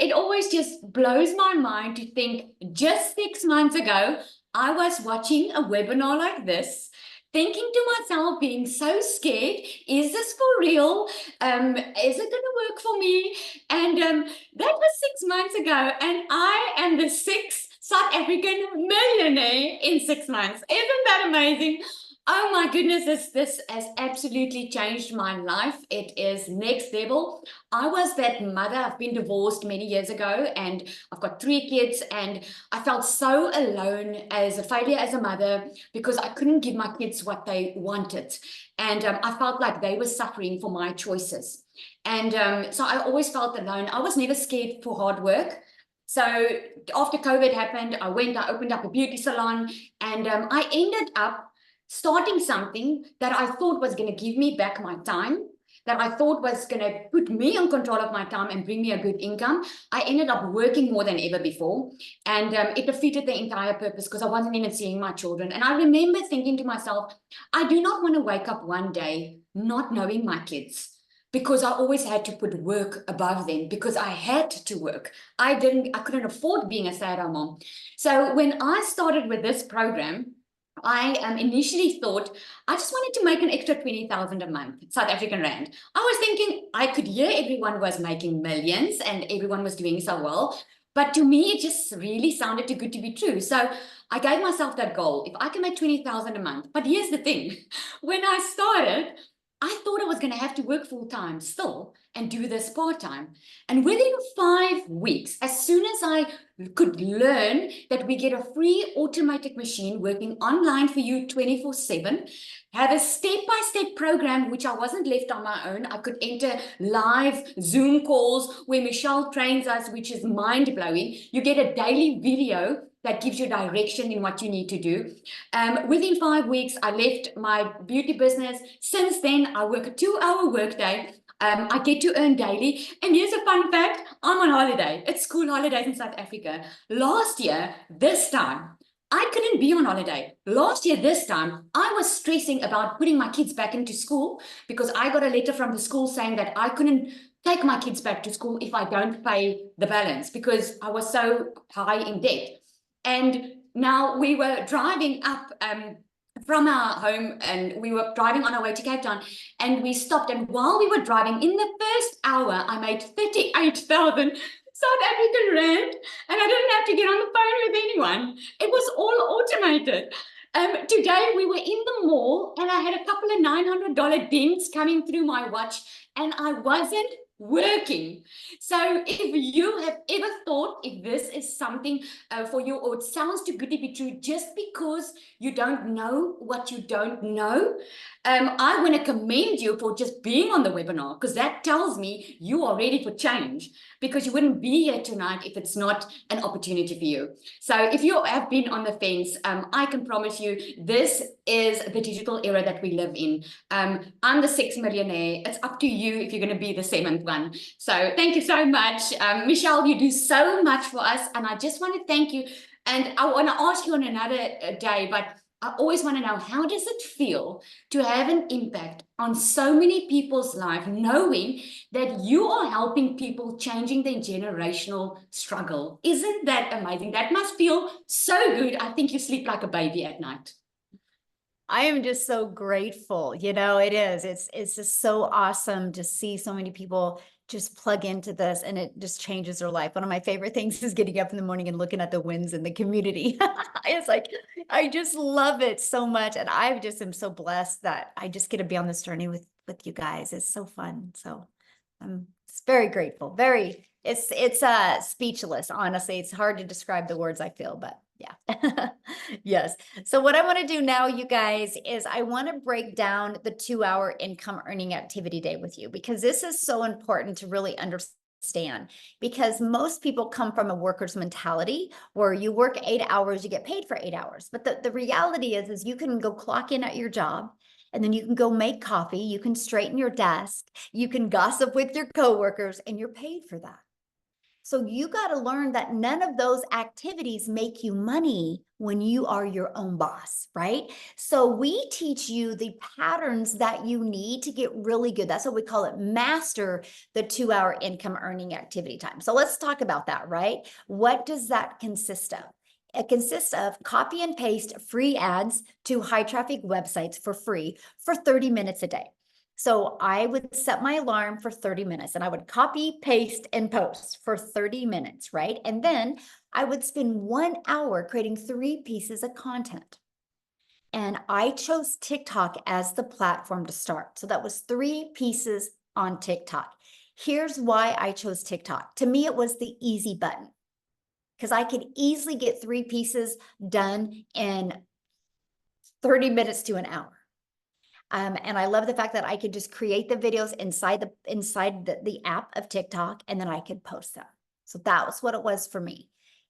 It always just blows my mind to think just 6 months ago, I was watching a webinar like this, thinking to myself, being so scared, is this for real? Is it going to work for me? And that was 6 months ago, and I am the 6th South African millionaire in 6 months. Isn't that amazing? Oh my goodness, this has absolutely changed my life. It is next level. I was that mother. I've been divorced many years ago, and I've got 3 kids, and I felt so alone as a failure as a mother because I couldn't give my kids what they wanted. And I felt like they were suffering for my choices. And so I always felt alone. I was never scared for hard work. So after COVID happened, I opened up a beauty salon, and I ended up starting something that I thought was going to give me back my time, that I thought was going to put me in control of my time and bring me a good income. I ended up working more than ever before, and it defeated the entire purpose because I wasn't even seeing my children. And I remember thinking to myself, I do not want to wake up one day not knowing my kids, because I always had to put work above them because I had to work. I couldn't afford being a stay-at-home mom. So when I started with this program, I initially thought I just wanted to make an extra 20,000 a month, South African rand. I was thinking I could hear everyone was making millions and everyone was doing so well, But to me, it just really sounded too good to be true. So I gave myself that goal. If I can make 20,000 a month. But here's the thing. When I started, I thought I was going to have to work full time still and do this part time. And within 5 weeks, as soon as I could learn that we get a free automated machine working online for you 24/7, have a step-by-step program, which I wasn't left on my own. I could enter live Zoom calls where Michelle trains us, which is mind-blowing. You get a daily video that gives you direction in what you need to do. Within 5 weeks, I left my beauty business. Since then, I work a 2-hour workday. I get to earn daily. And here's a fun fact. I'm on holiday. It's school holidays in South Africa. Last year, this time, I couldn't be on holiday. Last year, this time, I was stressing about putting my kids back into school because I got a letter from the school saying that I couldn't take my kids back to school if I don't pay the balance because I was so high in debt. And now we were driving up from our home and we were driving on our way to Cape Town and we stopped. And while we were driving, in the first hour, I made 38,000 South African rand, and I didn't have to get on the phone with anyone. It was all automated. Today we were in the mall and I had a couple of $900 dings coming through my watch and I wasn't working. So if you have ever thought if this is something for you or it sounds too good to be true just because you don't know what you don't know, I want to commend you for just being on the webinar because that tells me you are ready for change because you wouldn't be here tonight if it's not an opportunity for you. So if you have been on the fence, I can promise you this is the digital era that we live in. I'm the 6th millionaire. It's up to you if you're going to be the 7th one. So thank you so much. Michelle, you do so much for us. And I just want to thank you. And I want to ask you on another day, but I always want to know, how does it feel to have an impact on so many people's life, knowing that you are helping people changing their generational struggle? Isn't that amazing? That must feel so good. I think you sleep like a baby at night. I am just so grateful. You know, it is. It's just so awesome to see so many people just plug into this and it just changes their life. One of my favorite things is getting up in the morning and looking at the wins in the community. It's like, I just love it so much. And I just am so blessed that I just get to be on this journey with you guys. It's so fun. So I'm very grateful. It's speechless, honestly. It's hard to describe the words I feel, but yeah. Yes. So what I want to do now, you guys, is I want to break down the 2-hour income earning activity day with you, because this is so important to really understand, because most people come from a worker's mentality where you work 8 hours, you get paid for 8 hours. But the reality is you can go clock in at your job, and then you can go make coffee, you can straighten your desk, you can gossip with your coworkers, and you're paid for that. So you got to learn that none of those activities make you money when you are your own boss, right? So we teach you the patterns that you need to get really good. That's what we call it, master the 2-hour income earning activity time. So let's talk about that, right? What does that consist of? It consists of copy and paste free ads to high traffic websites for free for 30 minutes a day. So I would set my alarm for 30 minutes and I would copy, paste, and post for 30 minutes, right? And then I would spend 1 hour creating 3 pieces of content. And I chose TikTok as the platform to start. So that was 3 pieces on TikTok. Here's why I chose TikTok. To me, it was the easy button, because I could easily get 3 pieces done in 30 minutes to an hour. And I love the fact that I could just create the videos inside the app of TikTok, and then I could post them. So that was what it was for me.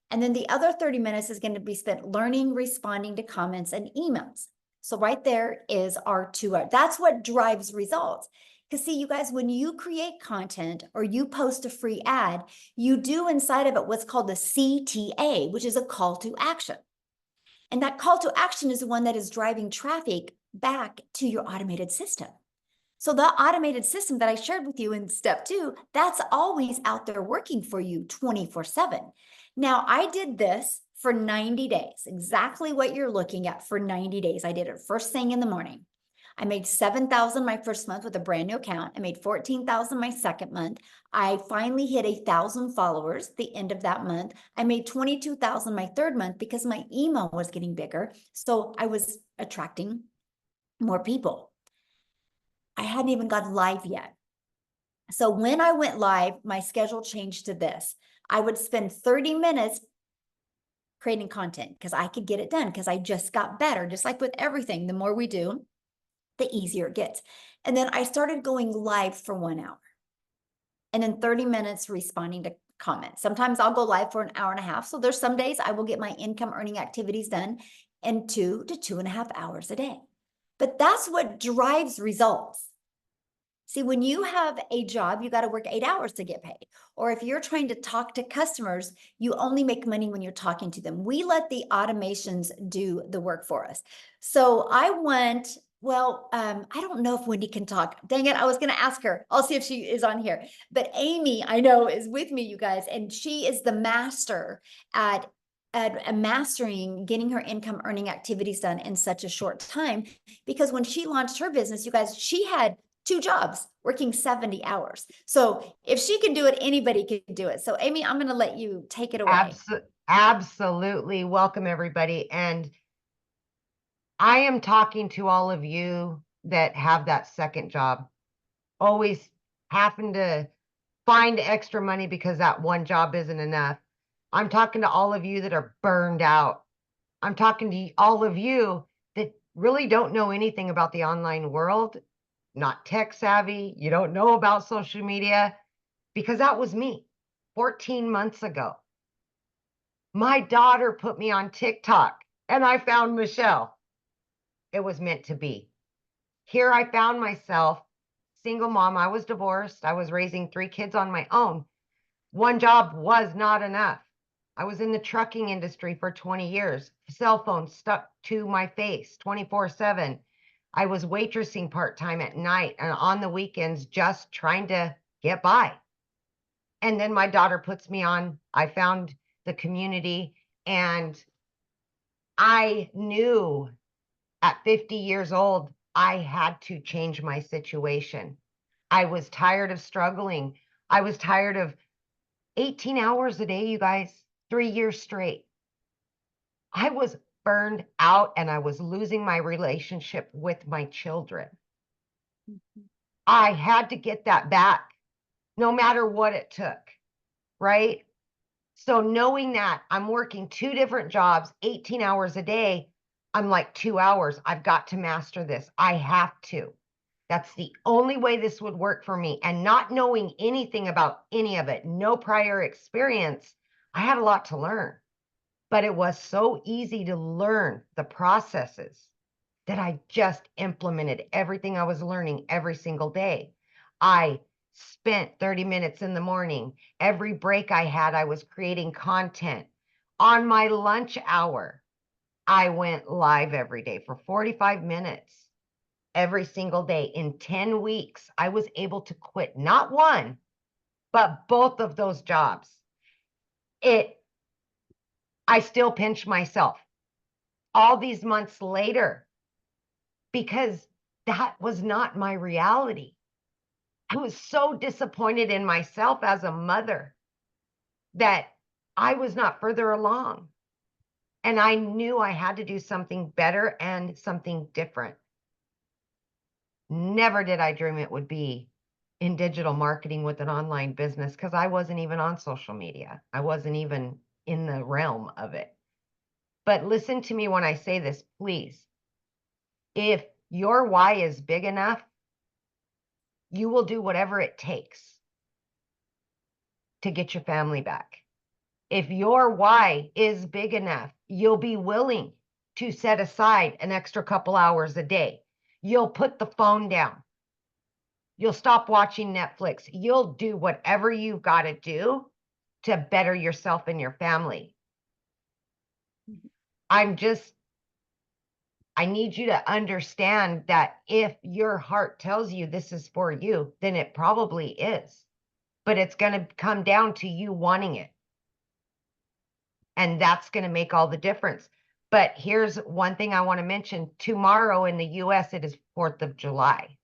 And then the other 30 minutes is going to be spent learning, responding to comments and emails. So right there is our 2 hours. That's what drives results. Because see, you guys, when you create content or you post a free ad, you do inside of it what's called the CTA, which is a call to action. And that call to action is the one that is driving traffic back to your automated system. So the automated system that I shared with you in step 2, that's always out there working for you 24/7. Now, I did this for 90 days, exactly what you're looking at for 90 days. I did it first thing in the morning. I made 7,000 my first month with a brand new account. I made 14,000 my second month. I finally hit 1,000 followers the end of that month. I made 22,000 my third month because my email was getting bigger. So I was attracting more people. I hadn't even got live yet. So when I went live, my schedule changed to this. I would spend 30 minutes creating content because I could get it done because I just got better. Just like with everything, the more we do, the easier it gets. And then I started going live for 1 hour and then 30 minutes responding to comments. Sometimes I'll go live for an hour and a half. So there's some days I will get my income earning activities done in 2 to 2.5 hours a day. But that's what drives results. See, when you have a job, you got to work 8 hours to get paid. Or if you're trying to talk to customers, you only make money when you're talking to them. We let the automations do the work for us. So I went, I don't know if Wendy can talk. Dang it, I was going to ask her. I'll see if she is on here. But Amy, I know, is with me, you guys, and she is the master at mastering getting her income earning activities done in such a short time. Because when she launched her business, you guys, she had 2 jobs working 70 hours. So if she can do it, anybody can do it. So Amy, I'm going to let you take it away. Absolutely. Welcome, everybody. And I am talking to all of you that have that second job, always having to find extra money because that one job isn't enough. I'm talking to all of you that are burned out. I'm talking to all of you that really don't know anything about the online world, not tech savvy, you don't know about social media, because that was me 14 months ago. My daughter put me on TikTok and I found Michelle. It was meant to be. Here I found myself, single mom. I was divorced. I was raising 3 kids on my own. One job was not enough. I was in the trucking industry for 20 years, cell phone stuck to my face 24/7. I was waitressing part-time at night and on the weekends, just trying to get by. And then my daughter puts me on. I found the community, and I knew at 50 years old, I had to change my situation. I was tired of struggling. I was tired of 18 hours a day, you guys, 3 years straight. I was burned out and I was losing my relationship with my children. I had to get that back, no matter what it took, right? So knowing that I'm working 2 different jobs, 18 hours a day, I'm like 2 hours. I've got to master this. I have to. That's the only way this would work for me. And not knowing anything about any of it, no prior experience, I had a lot to learn. But it was so easy to learn the processes that I just implemented everything I was learning every single day. I spent 30 minutes in the morning. Every break I had, I was creating content. On my lunch hour, I went live every day for 45 minutes. Every single day. In 10 weeks, I was able to quit not one, but both of those jobs. I still pinch myself all these months later because that was not my reality. I was so disappointed in myself as a mother that I was not further along. And I knew I had to do something better and something different. Never did I dream it would be in digital marketing with an online business, because I wasn't even on social media. I wasn't even in the realm of it. But listen to me when I say this, please. If your why is big enough, you will do whatever it takes to get your family back. If your why is big enough, you'll be willing to set aside an extra couple hours a day. You'll put the phone down. You'll stop watching Netflix. You'll do whatever you've got to do to better yourself and your family. I need you to understand that if your heart tells you this is for you, then it probably is. But it's going to come down to you wanting it. And that's going to make all the difference. But here's one thing I want to mention. Tomorrow in the US, it is 4th of July.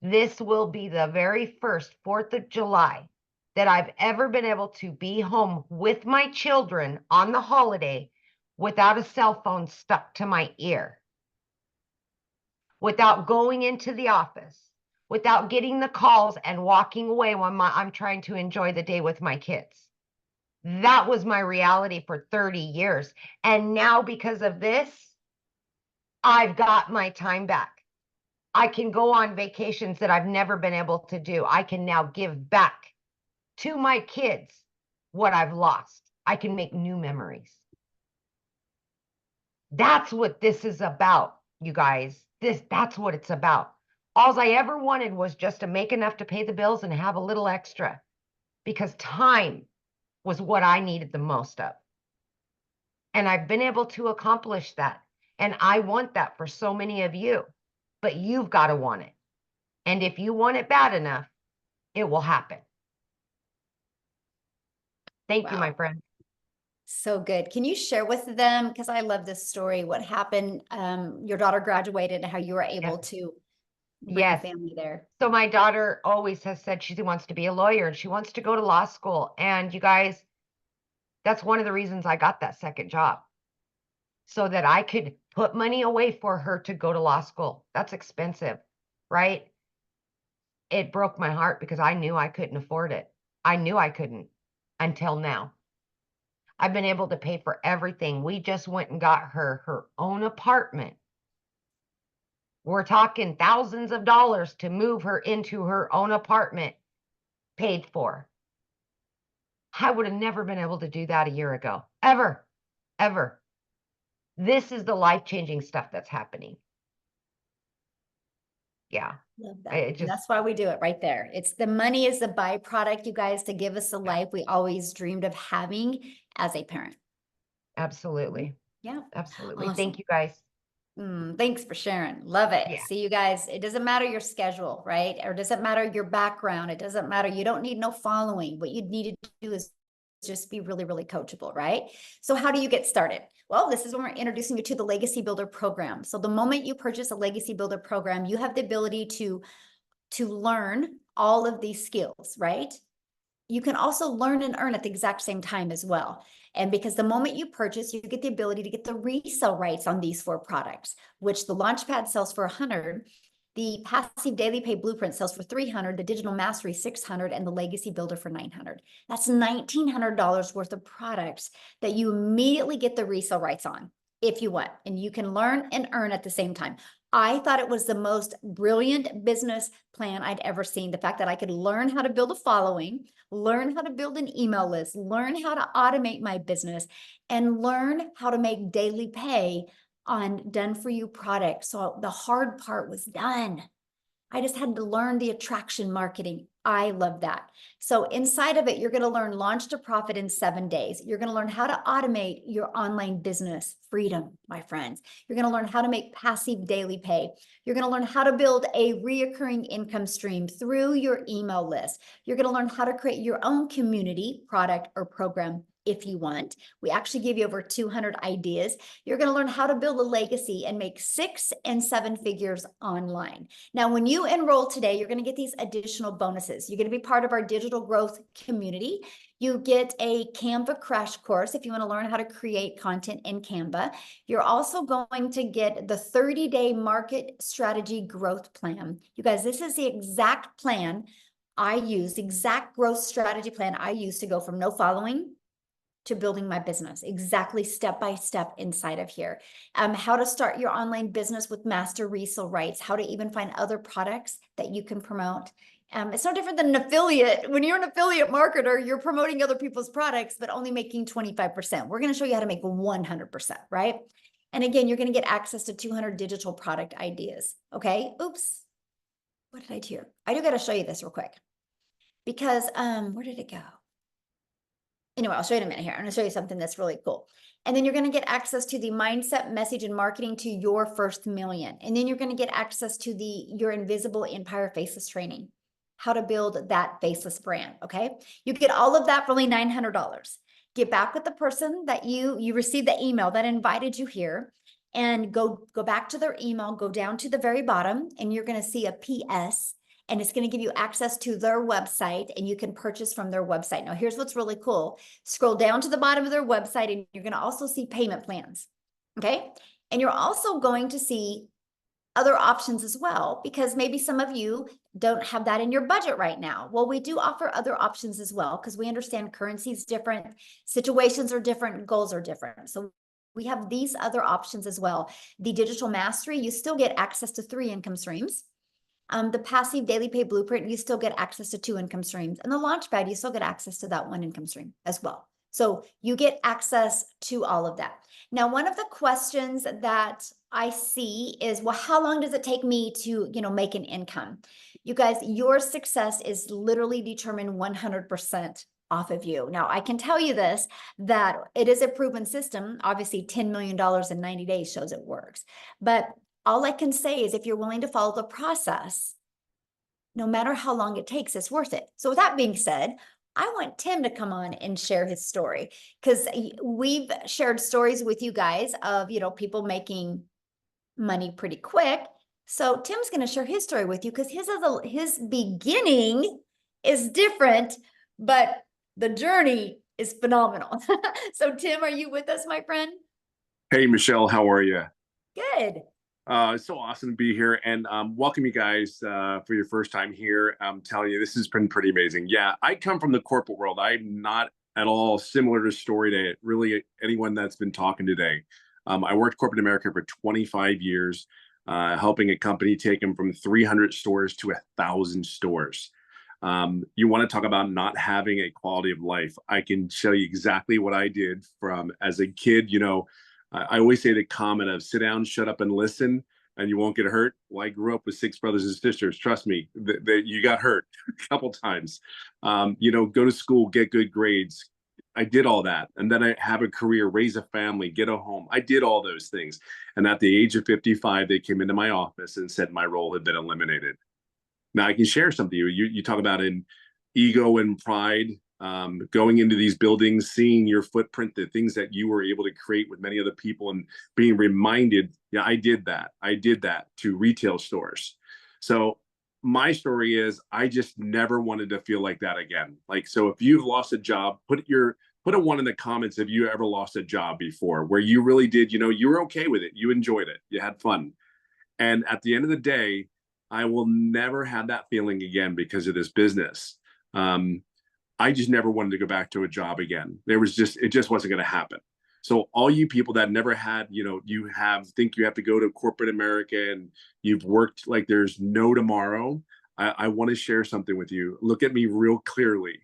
This will be the very first 4th of July that I've ever been able to be home with my children on the holiday without a cell phone stuck to my ear, without going into the office, without getting the calls and walking away when I'm trying to enjoy the day with my kids. That was my reality for 30 years. And now because of this, I've got my time back. I can go on vacations that I've never been able to do. I can now give back to my kids what I've lost. I can make new memories. That's what this is about, you guys. That's what it's about. All I ever wanted was just to make enough to pay the bills and have a little extra, because time was what I needed the most of. And I've been able to accomplish that. And I want that for so many of you, but you've got to want it. And if you want it bad enough, it will happen. Thank you, my friend. So good. Can you share with them, because I love this story, what happened? Your daughter graduated and how you were able to bring the family there. So my daughter always has said she wants to be a lawyer and she wants to go to law school. And you guys, that's one of the reasons I got that second job, so that I could put money away for her to go to law school. That's expensive, right? It broke my heart because I knew I couldn't afford it. I knew I couldn't until now. I've been able to pay for everything. We just went and got her own apartment. We're talking thousands of dollars to move her into her own apartment, paid for. I would have never been able to do that a year ago. Ever. This is the life-changing stuff that's happening. Yeah. Love that. And that's why we do it right there. It's the money is the byproduct, you guys, to give us the life we always dreamed of having as a parent. Absolutely. Yeah. Absolutely. Awesome. Thank you, guys. Thanks for sharing. Love it. Yeah. See you guys. It doesn't matter your schedule, right? Or it doesn't matter your background. It doesn't matter. You don't need no following. What you need to do is just be really, really coachable, right? So how do you get started? Well, this is when we're introducing you to the Legacy Builder program. So the moment you purchase a Legacy Builder program, you have the ability to learn all of these skills, right? You can also learn and earn at the exact same time as well. And because the moment you purchase, you get the ability to get the resale rights on these 4 products, which the Launchpad sells for $100, the Passive Daily Pay Blueprint sells for $300, the Digital Mastery $600, and the Legacy Builder for $900. That's $1,900 worth of products that you immediately get the resale rights on if you want, and you can learn and earn at the same time. I thought it was the most brilliant business plan I'd ever seen. The fact that I could learn how to build a following, learn how to build an email list, learn how to automate my business, and learn how to make daily pay on done-for-you products. So the hard part was done. I just had to learn the attraction marketing. I love that. So inside of it, you're going to learn Launch to Profit in 7 days. You're going to learn how to automate your online business freedom, my friends. You're going to learn how to make passive daily pay. You're going to learn how to build a reoccurring income stream through your email list. You're going to learn how to create your own community, product, or program if you want. We actually give you over 200 ideas. You're going to learn how to build a legacy and make 6 and 7 figures online. Now, when you enroll today, you're going to get these additional bonuses. You're going to be part of our digital growth community. You get a Canva crash course if you want to learn how to create content in Canva. You're also going to get the 30-day market strategy growth plan. You guys, this is the exact plan I use, exact growth strategy plan I use to go from no following to building my business, exactly step by step inside of here. How to start your online business with master resale rights, how to even find other products that you can promote. It's no different than an affiliate. When you're an affiliate marketer, you're promoting other people's products, but only making 25%. We're going to show you how to make 100%, right? And again, you're going to get access to 200 digital product ideas. Okay. Oops. What did I do here? I do got to show you this real quick because, where did it go? Anyway, I'll show you in a minute here. I'm going to show you something that's really cool. And then you're going to get access to the mindset, message, and marketing to your first million. And then you're going to get access to your Invisible Empire Faceless training, how to build that faceless brand. Okay. You get all of that for only $900. get back with the person that you received the email that invited you here, and go back to their email, go down to the very bottom, and you're going to see a PS, and it's going to give you access to their website, and you can purchase from their website. Now, here's what's really cool. Scroll down to the bottom of their website, and you're going to also see payment plans. Okay. And you're also going to see other options as well, because maybe some of you don't have that in your budget right now. Well, we do offer other options as well, because we understand currency is different, situations are different, goals are different. So we have these other options as well. The digital mastery, you still get access to 3 income streams. The passive daily pay blueprint, you still get access to 2 income streams. And the launchpad, you still get access to that 1 income stream as well. So you get access to all of that. Now, one of the questions that I see is, well, how long does it take me to, make an income? You guys, your success is literally determined 100% off of you. Now, I can tell you this, that it is a proven system. Obviously, $10 million in 90 days shows it works. But all I can say is if you're willing to follow the process, no matter how long it takes, it's worth it. So with that being said, I want Tim to come on and share his story, because we've shared stories with you guys of, people making money pretty quick. So Tim's going to share his story with you, because his beginning is different, but the journey is phenomenal. So Tim, are you with us, my friend? Hey, Michelle, how are you? Good. It's so awesome to be here, and welcome you guys for your first time here. I'm telling you, this has been pretty amazing. Yeah, I come from the corporate world. I'm not at all similar to story to really anyone that's been talking today. I worked corporate America for 25 years, helping a company take them from 300 stores to 1,000 stores. You want to talk about not having a quality of life. I can show you exactly what I did from as a kid. I always say the comment of sit down, shut up, and listen, and you won't get hurt. Well, I grew up with 6 brothers and sisters. Trust me, that you got hurt a couple times. Go to school, get good grades. I did all that. And then I have a career, raise a family, get a home. I did all those things. And at the age of 55, they came into my office and said my role had been eliminated. Now I can share something to you. You talk about an ego and pride. Going into these buildings, seeing your footprint, the things that you were able to create with many other people, and being reminded, yeah, I did that to retail stores. So my story is I just never wanted to feel like that again. So if you've lost a job, put a 1 in the comments if you ever lost a job before, where you really did, you were okay with it, you enjoyed it, you had fun. And at the end of the day, I will never have that feeling again because of this business. I just never wanted to go back to a job again. It just wasn't going to happen. So all you people that never had, think you have to go to corporate America and you've worked like there's no tomorrow. I want to share something with you. Look at me real clearly.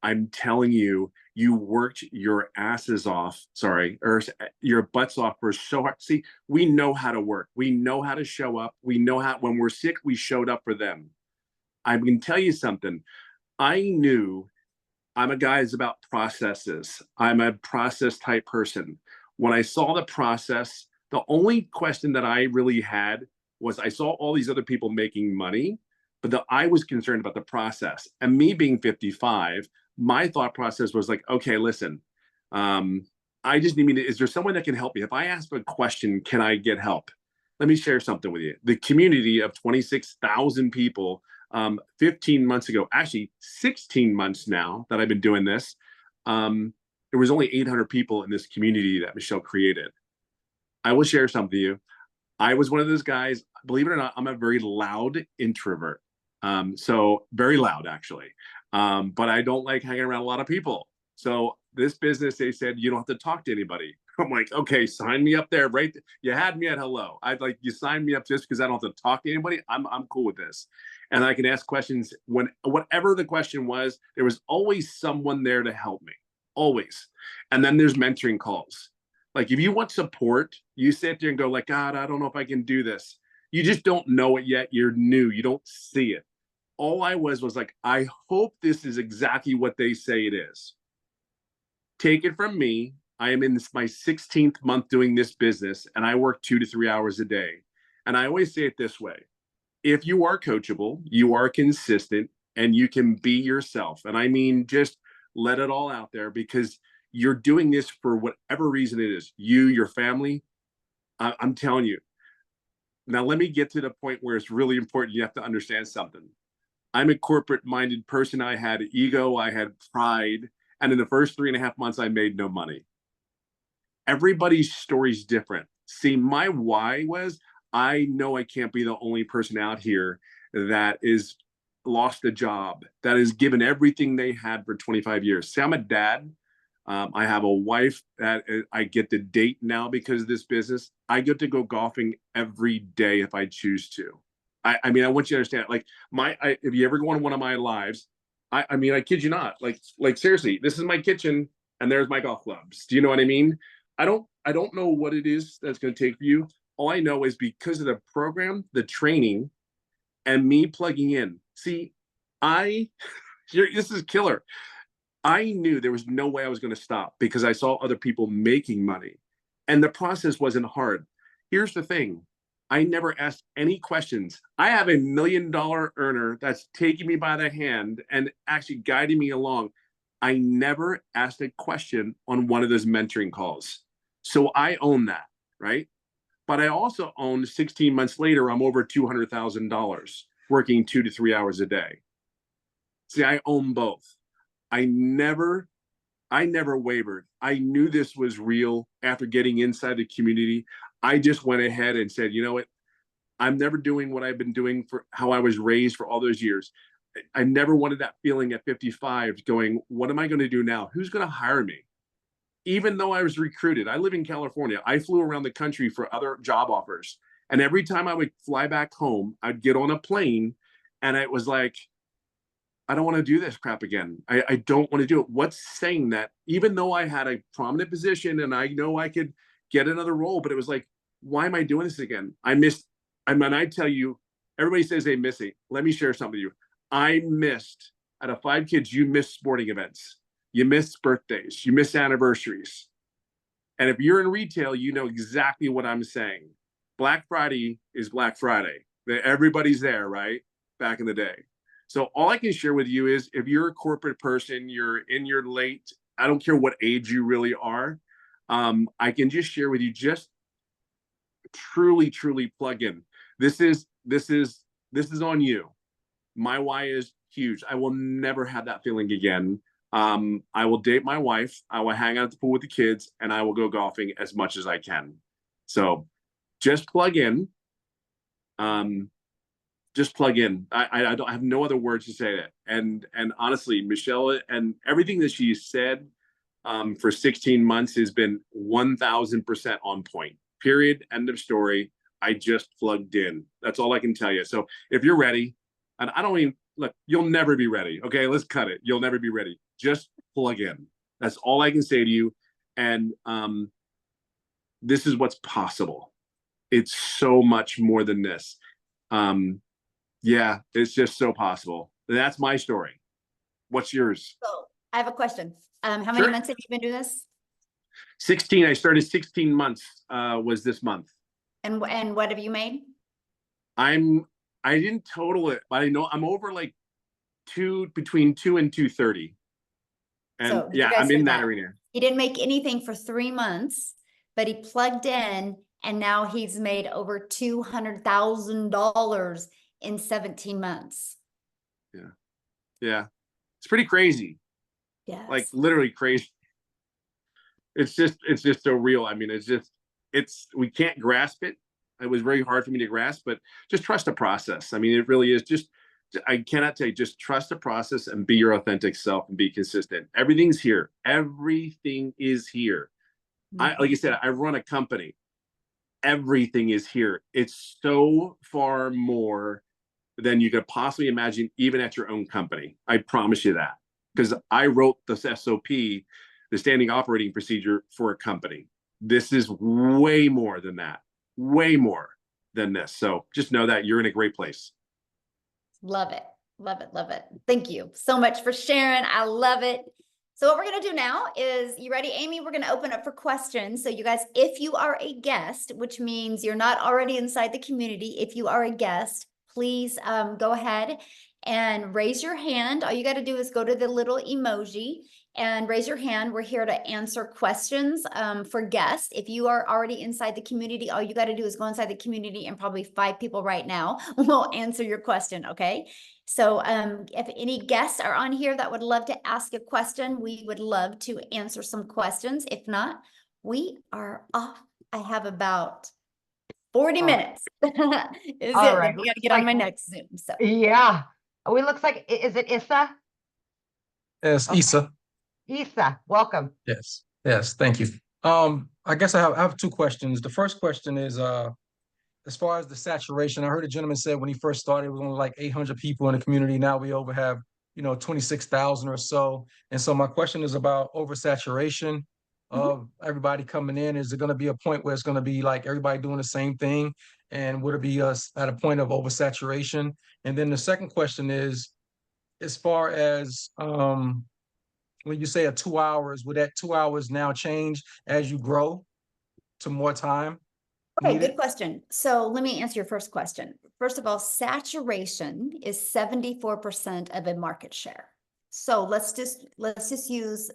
I'm telling you, you worked your asses off, or your butts off for so hard. See, we know how to work. We know how to show up. We know how, when we're sick, we showed up for them. I can tell you something. I knew I'm a guy that's about processes. I'm a process type person. When I saw the process, the only question that I really had was I saw all these other people making money, but I was concerned about the process. And me being 55, my thought process was like, okay, listen, I just need is there someone that can help me? If I ask a question, can I get help? Let me share something with you. The community of 26,000 people 15 months ago, actually 16 months now that I've been doing this, there was only 800 people in this community that Michelle created. I will share something with you. I was one of those guys, believe it or not, I'm a very loud introvert. So very loud actually. But I don't like hanging around a lot of people. So this business, they said, you don't have to talk to anybody. I'm like, okay, sign me up there, right? You had me at hello. I'd like you sign me up just because I don't have to talk to anybody. I'm cool with this. And I can ask questions whatever the question was, there was always someone there to help me, always. And then there's mentoring calls. Like if you want support, you sit there and go like, God, I don't know if I can do this. You just don't know it yet. You're new. You don't see it. All I was like, I hope this is exactly what they say it is. Take it from me. I am in my 16th month doing this business, and I work 2 to 3 hours a day. And I always say it this way. If you are coachable, you are consistent, and you can be yourself. And I mean, just let it all out there, because you're doing this for whatever reason it is, you, your family. I'm telling you. Now, let me get to the point where it's really important. You have to understand something. I'm a corporate-minded person. I had ego, I had pride, and in the first 3.5 months, I made no money. Everybody's story is different. See, my why was, I know I can't be the only person out here that is lost a job, that is given everything they had for 25 years. See, I'm a dad. I have a wife that I get to date now because of this business. I get to go golfing every day if I choose to. I mean, I want you to understand, like, if you ever go on one of my lives, I mean, I kid you not, like seriously, this is my kitchen and there's my golf clubs. Do you know what I mean? I don't know what it is that's going to take for you. All I know is because of the program, the training, and me plugging in. See, this is killer. I knew there was no way I was going to stop because I saw other people making money, and the process wasn't hard. Here's the thing. I never asked any questions. I have $1 million earner that's taking me by the hand and actually guiding me along. I never asked a question on one of those mentoring calls. So I own that, right? But I also own 16 months later, I'm over $200,000 working 2 to 3 hours a day. See, I own both. I never wavered. I knew this was real after getting inside the community. I just went ahead and said, you know what? I'm never doing what I've been doing for how I was raised for all those years. I never wanted that feeling at 55 going, what am I going to do now? Who's going to hire me? Even though I was recruited, I live in California. I flew around the country for other job offers. And every time I would fly back home, I'd get on a plane and it was like, I don't want to do this crap again. I don't want to do it. What's saying that? Even though I had a prominent position and I know I could get another role, but it was like, why am I doing this again? I tell you, everybody says they miss it. Let me share something with you. I missed, out of 5 kids, you missed sporting events. You miss birthdays. You miss anniversaries. And if you're in retail, you know exactly what I'm saying. Black Friday is Black Friday. Everybody's there, right? Back in the day. So all I can share with you is if you're a corporate person, you're in your late, I don't care what age you really are, I can just share with you, just truly plug in. This is on you. My why is huge. I will never have that feeling again. I will date my wife. I will hang out at the pool with the kids, and I will go golfing as much as I can. So just plug in. Just plug in. I don't have no other words to say that. And honestly, Michelle and everything that she said for 16 months has been 1000% on point. Period. End of story. I just plugged in. That's all I can tell you. So if you're ready, and I don't even look, you'll never be ready. Okay, let's cut it. You'll never be ready. Just plug in. That's all I can say to you. And this is what's possible. It's so much more than this. Yeah, it's just so possible. That's my story. What's yours? So I have a question. How many Sure. months have you been doing this? 16. I started 16 months was this month. And what have you made? I didn't total it, but I know I'm over like between 2 and 230. And So did you yeah, guys I'm hear in that that? arena. He didn't make anything for 3 months, but he plugged in and now he's made over $200,000 in 17 months. Yeah. It's pretty crazy. Yes. Like literally crazy. It's just so real. I mean, we can't grasp it. It was very hard for me to grasp, but just trust the process. I mean, it really is I cannot tell you, just trust the process and be your authentic self and be consistent. Everything's here. Everything is here. Like I said, I run a company. Everything is here. It's so far more than you could possibly imagine, even at your own company. I promise you that. Because I wrote the SOP, the standing operating procedure, for a company. This is way more than that. Way more than this. So just know that you're in a great place. Love it. Love it. Love it. Thank you so much for sharing. I love it. So what we're going to do now is, you ready, Amy? We're going to open up for questions. So you guys, if you are a guest, which means you're not already inside the community, if you are a guest, please go ahead and raise your hand. All you got to do is go to the little emoji and raise your hand. We're here to answer questions for guests. If you are already inside the community, all you got to do is go inside the community, and probably 5 people right now will answer your question, okay? So if any guests are on here that would love to ask a question, we would love to answer some questions. If not, we are off. I have about 40 minutes. Is All it? right. Then we got to get on my next Zoom. So Yeah. We looks like, is it Issa? Yes, Okay. Issa. Issa, welcome. Yes, yes, thank you. I guess I have 2 questions. The first question is, as far as the saturation, I heard a gentleman said when he first started, it was only like 800 people in the community. Now we over have, 26,000 or so. And so my question is about oversaturation of everybody coming in. Is it going to be a point where it's going to be like everybody doing the same thing? And would it be us at a point of oversaturation? And then the second question is, as far as when you say a 2 hours, would that 2 hours now change as you grow to more time? okay, needed? good question. So let me answer your first question. First of all, saturation is 74% of a market share. So let's just use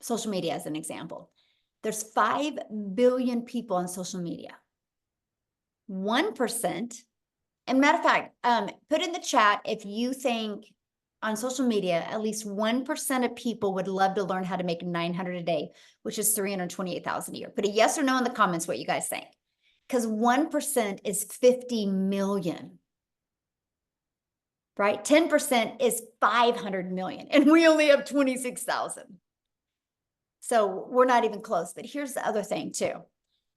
social media as an example. There's 5 billion people on social media. 1%, and matter of fact, put in the chat if you think on social media, at least 1% of people would love to learn how to make 900 a day, which is 328,000 a year. Put a yes or no in the comments what you guys think. Because 1% is 50 million, right? 10% is 500 million, and we only have 26,000. So we're not even close. But here's the other thing too.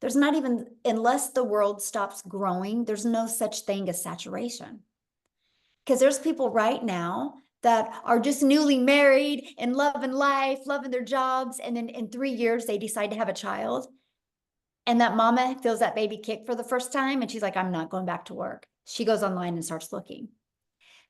There's not even, unless the world stops growing, there's no such thing as saturation. Because there's people right now that are just newly married and loving life, loving their jobs. And then in 3 years, they decide to have a child. And that mama feels that baby kick for the first time. And she's like, I'm not going back to work. She goes online and starts looking.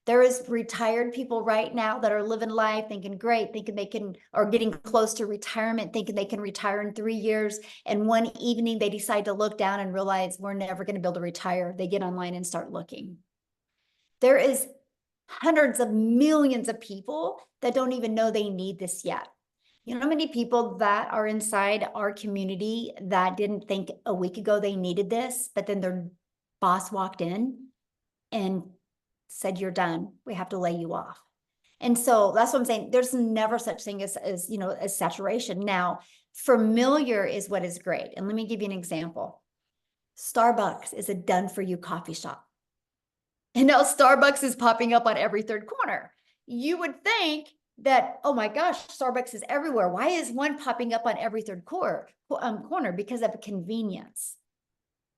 There is retired people right now that are living life, thinking great, thinking they can, or getting close to retirement, thinking they can retire in 3 years. And one evening they decide to look down and realize we're never going to be able to retire. They get online and start looking. There is hundreds of millions of people that don't even know they need this yet. You know how many people that are inside our community that didn't think a week ago they needed this, but then their boss walked in and said, you're done. We have to lay you off. And so that's what I'm saying. There's never such thing as saturation. Now, familiar is what is great. And let me give you an example. Starbucks is a done for you coffee shop. And now Starbucks is popping up on every 3rd corner. You would think that, oh my gosh, Starbucks is everywhere. Why is one popping up on every 3rd corner? Because of convenience.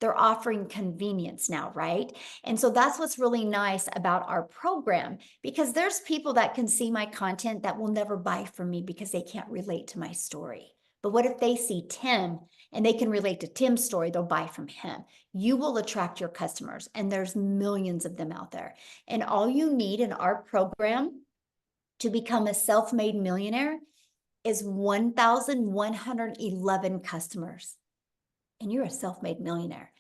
They're offering convenience now, right? And so that's what's really nice about our program, because there's people that can see my content that will never buy from me because they can't relate to my story. But what if they see Tim and they can relate to Tim's story? They'll buy from him. You will attract your customers, and there's millions of them out there. And all you need in our program to become a self-made millionaire is 1,111 customers. And you're a self-made millionaire.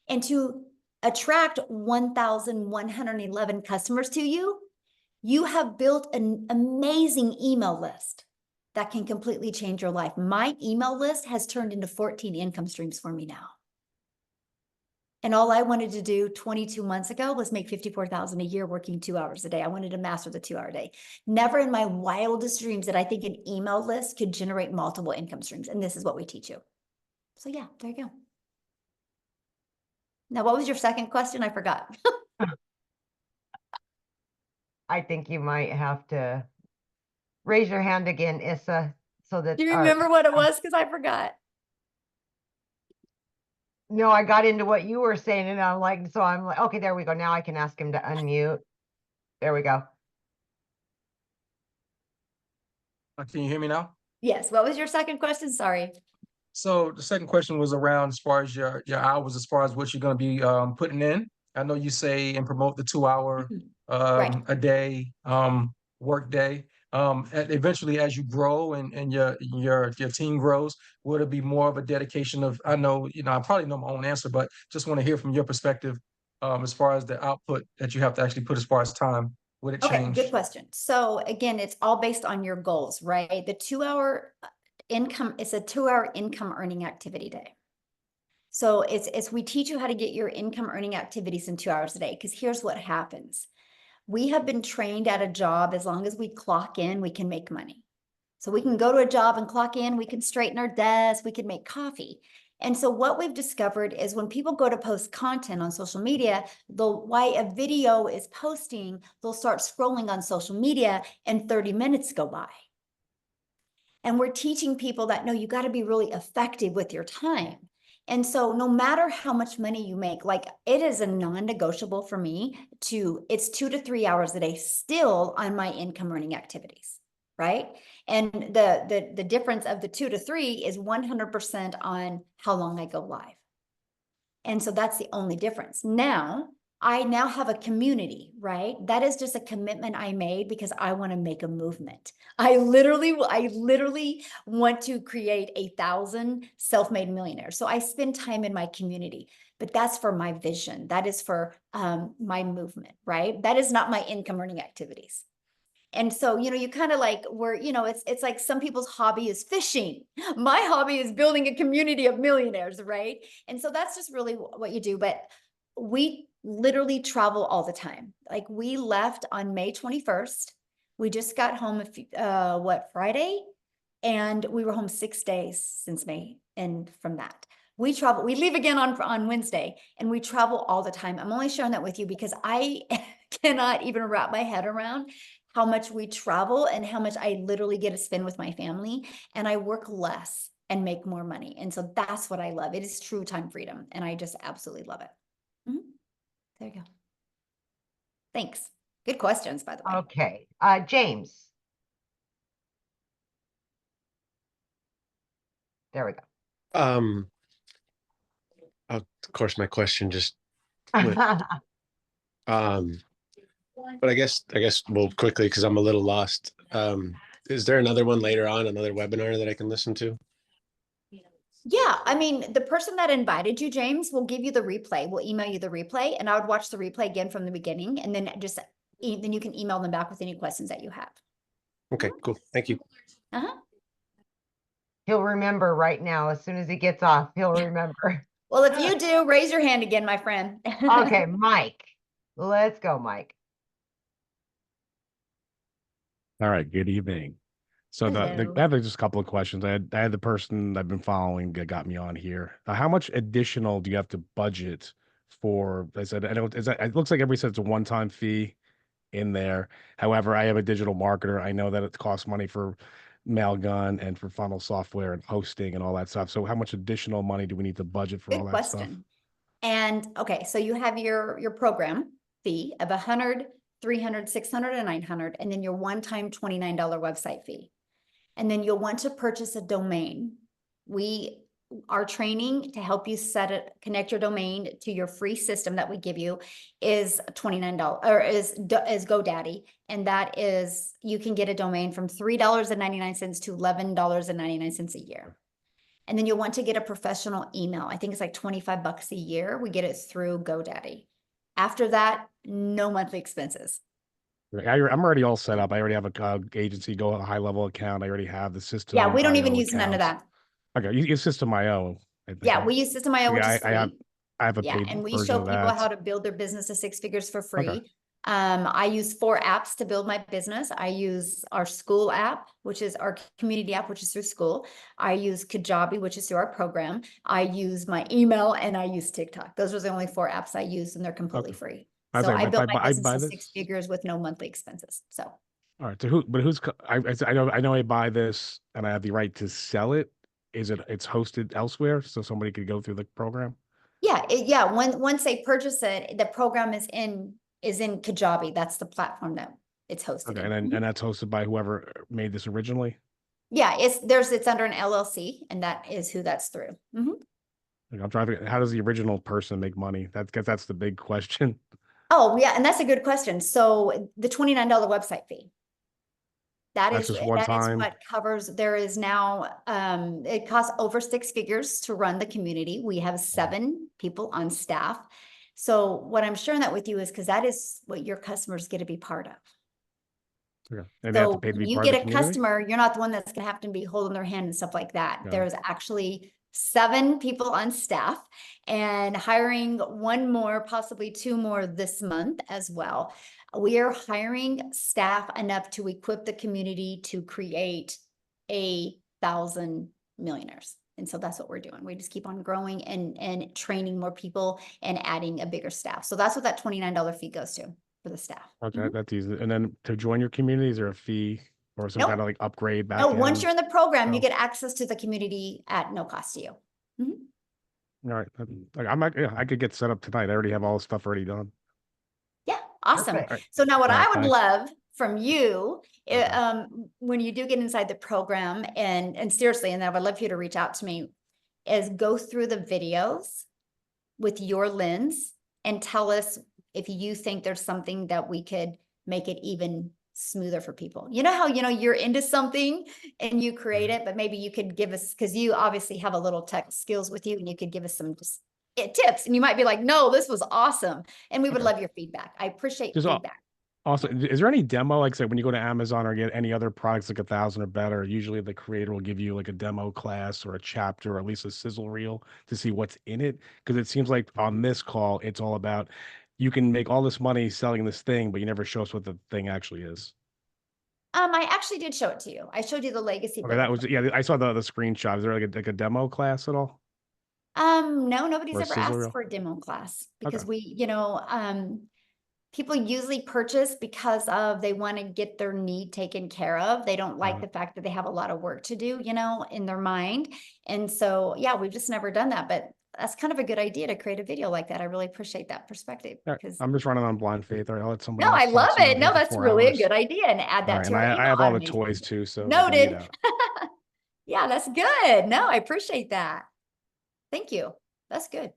And to attract 1,111 customers to you, you have built an amazing email list that can completely change your life. My email list has turned into 14 income streams for me now. And all I wanted to do 22 months ago was make $54,000 a year working 2 hours a day. I wanted to master the 2-hour day. Never in my wildest dreams did I think an email list could generate multiple income streams. And this is what we teach you. So yeah, there you go. Now, what was your second question? I forgot. I think you might have to raise your hand again, Issa, so that. Do you remember what it was? Because I forgot. No, I got into what you were saying, and I'm like, okay, there we go. Now I can ask him to unmute. There we go. Can you hear me now? Yes. What was your second question? Sorry. So the second question was around as far as your hours, as far as what you're going to be putting in. I know you say and promote the 2-hour Right. a day work day. Eventually, as you grow and your team grows, would it be more of a dedication of? I know I probably know my own answer, but just want to hear from your perspective as far as the output that you have to actually put as far as time. Would it Okay, change? good question. So again, it's all based on your goals, right? The 2-hour income is a 2-hour income earning activity day. So it's we teach you how to get your income earning activities in 2 hours a day. Because here's what happens. We have been trained at a job, as long as we clock in, we can make money. So we can go to a job and clock in, we can straighten our desk, we can make coffee. And so what we've discovered is when people go to post content on social media, while a video is posting, they'll start scrolling on social media and 30 minutes go by. And we're teaching people that, no, you got to be really effective with your time. And so no matter how much money you make, like it is a non-negotiable for me it's 2 to 3 hours a day still on my income earning activities, right? And the difference of the 2 to 3 is 100% on how long I go live. And so that's the only difference. I now have a community, right? That is just a commitment I made because I want to make a movement. I literally want to create 1,000 self-made millionaires. So I spend time in my community, but that's for my vision. That is for my movement, right? That is not my income earning activities. And so, you kind of like it's like some people's hobby is fishing. My hobby is building a community of millionaires, right? And so that's just really what you do. But we literally travel all the time. Like we left on May 21st. We just got home, Friday? And we were home 6 days since May. And from that, we travel, we leave again on Wednesday, and we travel all the time. I'm only sharing that with you because I cannot even wrap my head around how much we travel and how much I literally get to spend with my family, and I work less and make more money. And so that's what I love. It is true time freedom. And I just absolutely love it. There you go. Thanks. Good questions, by the way. Okay. James. There we go. Of course, my question just went. But I guess well, quickly, because I'm a little lost. Is there another one later on, another webinar that I can listen to? Yeah, I mean, the person that invited you, James, will give you the replay. We'll email you the replay, and I would watch the replay again from the beginning, and then then you can email them back with any questions that you have. Okay, cool. Thank you. He'll remember right now. As soon as he gets off, he'll remember. Well, if you do, raise your hand again, my friend. Okay, Mike. Let's go, Mike. All right, good evening. So I have just a couple of questions. I had the person I've been following that got me on here. How much additional do you have to budget for? I said, I know it looks like everybody said it's a one-time fee in there. However, I am a digital marketer. I know that it costs money for Mailgun and for funnel software and hosting and all that stuff. So how much additional money do we need to budget for all Good that stuff? question. And okay, so you have your program fee of $100, $300, $600, and $900, and then your one-time $29 website fee. And then you'll want to purchase a domain. Our training to help you connect your domain to your free system that we give you is $29, or is GoDaddy. And that is, you can get a domain from $3.99 to $11.99 a year. And then you'll want to get a professional email. I think it's like $25 a year. We get it through GoDaddy. After that, no monthly expenses. I'm already all set up. I already have a agency, a high level account. I already have the system. Yeah, we don't even use none of that. Okay, you use System.io. Yeah, we use System.io, which is free. I have a paid and we version show of people that. how to build their business to 6 figures for free. Okay. I use 4 apps to build my business. I use our school app, which is our community app, which is through school. I use Kajabi, which is through our program. I use my email, and I use TikTok. Those are the only 4 apps I use, and they're completely free. So I built my business to 6 figures with no monthly expenses. So. All right. So I know I buy this and I have the right to sell it. It's hosted elsewhere, so somebody could go through the program? Yeah. Once they purchase it, the program is in Kajabi. That's the platform that it's hosted. Okay, and that's hosted by whoever made this originally? Yeah, it's under an LLC, and that is who that's through. I'm driving. How does the original person make money? That's the big question. Oh, yeah, and that's a good question. So the $29 website fee. That's just one time. What covers. There is now, it costs over 6 figures to run the community. We have 7 people on staff. So what I'm sharing that with you is because that is what your customers get to be part of. Okay. And they have to So pay to when be you part of get the a community? customer, you're not the one that's gonna have to be holding their hand and stuff like that. Yeah. There's actually 7 people on staff and hiring 1 more, possibly 2 more this month as well. We are hiring staff enough to equip the community to create 1,000 millionaires. And so that's what we're doing. We just keep on growing and training more people and adding a bigger staff. So that's what that $29 fee goes to for the staff. Okay, that's easy. And then to join your community, is there a fee or some Nope. kind of like upgrade back No, once end? you're in the program, you Oh. get access to the community at no cost to you. Mhm. All right. Like I could get set up tonight. I already have all the stuff already done. Yeah, awesome. Perfect. So now what All right, I would thanks. love from you, Okay. when you do get inside the program and seriously, and I would love for you to reach out to me, is go through the videos with your lens and tell us if you think there's something that we could make it even smoother for people. You know how, you're into something and you create it, but maybe you could give us, because you obviously have a little tech skills with you, and you could give us some just tips, and you might be like, no, this was awesome. And we would Okay. love your feedback. I appreciate Just feedback. Also, is there any demo, like say when you go to Amazon or get any other products like 1,000 or better, usually the creator will give you like a demo class or a chapter or at least a sizzle reel to see what's in it? Because it seems like on this call, it's all about you can make all this money selling this thing, but you never show us what the thing actually is. I actually did show it to you. I showed you the legacy. Okay, that was, yeah, I saw the screenshot. Is there like a demo class at all? No, nobody's Or a ever sizzle asked reel? for a demo class because Okay. people usually purchase because of they want to get their need taken care of. They don't like the fact that they have a lot of work to do, in their mind. And so, yeah, we've just never done that, but that's kind of a good idea to create a video like that. I really appreciate that perspective All right, because I'm just running on blind faith. All right, I'll let somebody no, else I talk love so I'm it. here No, for that's 4 really a hours. good idea. And add All that right, to and our I email have all the automation. toys too, so we can eat Noted. out. Yeah, that's good. No, I appreciate that. Thank you. That's good,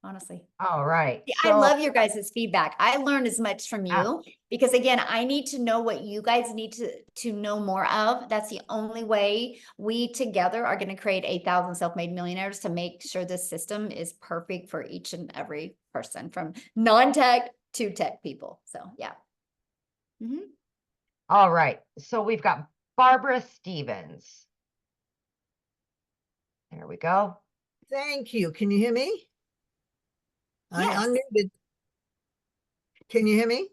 honestly. All right. Yeah, I love your guys' feedback. I learned as much from Ah. you because again, I need to know what you guys need to know more of. That's the only way we together are going to create 1,000 self-made millionaires to make sure this system is perfect for each and every person from non-tech to tech people. So yeah. All right. So we've got Barbara Stevens. There we go. Thank you. Can you hear me? Yes. I unmuted. Can you hear me?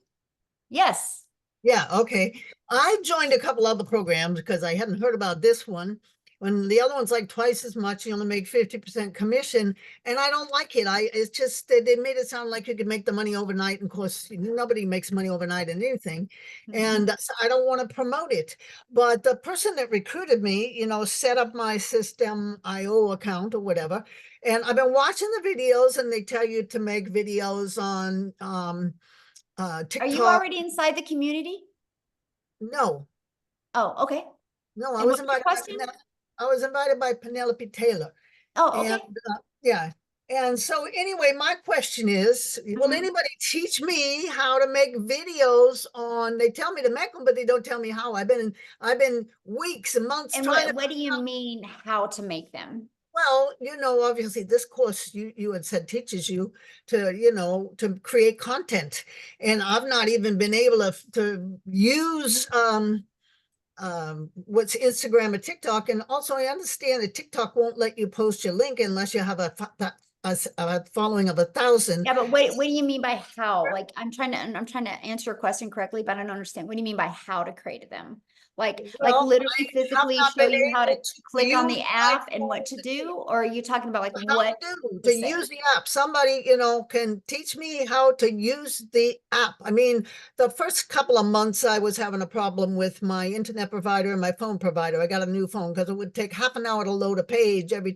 Yes. Yeah, okay. I joined a couple other programs because I hadn't heard about this one. When the other one's like twice as much, you only make 50% commission, and I don't like it. It's just they made it sound like you could make the money overnight, and of course nobody makes money overnight in anything, and so I don't want to promote it. But the person that recruited me, set up my System.io account or whatever, and I've been watching the videos, and they tell you to make videos on TikTok. Are you already inside the community? No. Oh, okay. No, I was invited by Penelope Taylor. Oh, okay. And, yeah. And so anyway, my question is, will anybody teach me how to make videos on, they tell me to make them, but they don't tell me how. I've been weeks and months And trying to. what do you mean how to make them? Well, obviously this course you had said teaches you to, to create content. And I've not even been able to use what's Instagram or TikTok. And also I understand that TikTok won't let you post your link unless you have a following of 1,000. Yeah, but what do you mean by how? Like I'm trying to answer your question correctly, but I don't understand. What do you mean by how to create them? Like literally physically show you how to click on the app and what to do? Or are you talking about like what to use the app? Somebody, can teach me how to use the app. I mean, the first couple of months I was having a problem with my internet provider and my phone provider. I got a new phone because it would take half an hour to load a page. Every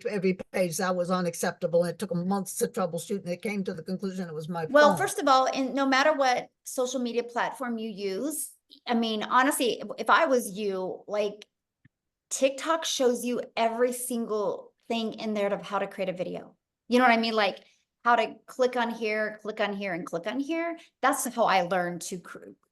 page. That was unacceptable. And it took months to troubleshoot, and it came to the conclusion it was my phone. Well, first of all, and no matter what social media platform you use, I mean, honestly, if I was you, like TikTok shows you every single thing in there of how to create a video. You know what I mean? Like how to click on here, and click on here. That's how I learned to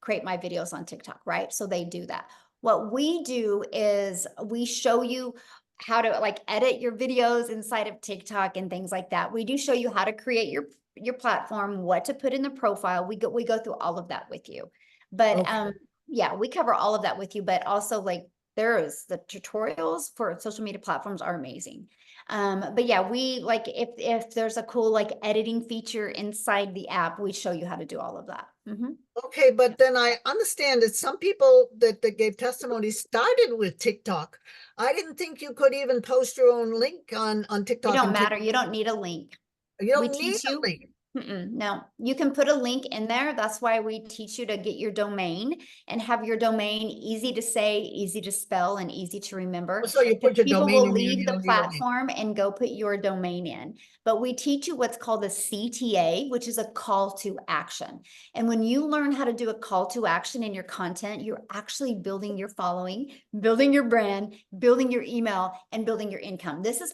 create my videos on TikTok, right? So they do that. What we do is we show you how to like edit your videos inside of TikTok and things like that. We do show you how to create your platform, what to put in the profile. We go through all of that with you. But Okay. yeah, we cover all of that with you, but also like the tutorials for social media platforms are amazing. But yeah, we like if there's a cool like editing feature inside the app, we show you how to do all of that. Okay, but then I understand that some people that gave testimony started with TikTok. I didn't think you could even post your own link on It TikTok. don't and matter. You don't need a link. You We don't need teach a you. link. No, you can put a link in there. That's why we teach you to get your domain and have your domain easy to say, easy to spell, and easy to remember. So you put Because your people domain will in there, leave you the don't need a link. platform and go put your domain in. But we teach you what's called a CTA, which is a call to action. And when you learn how to do a call to action in your content, you're actually building your following, building your brand, building your email, and building your income. This is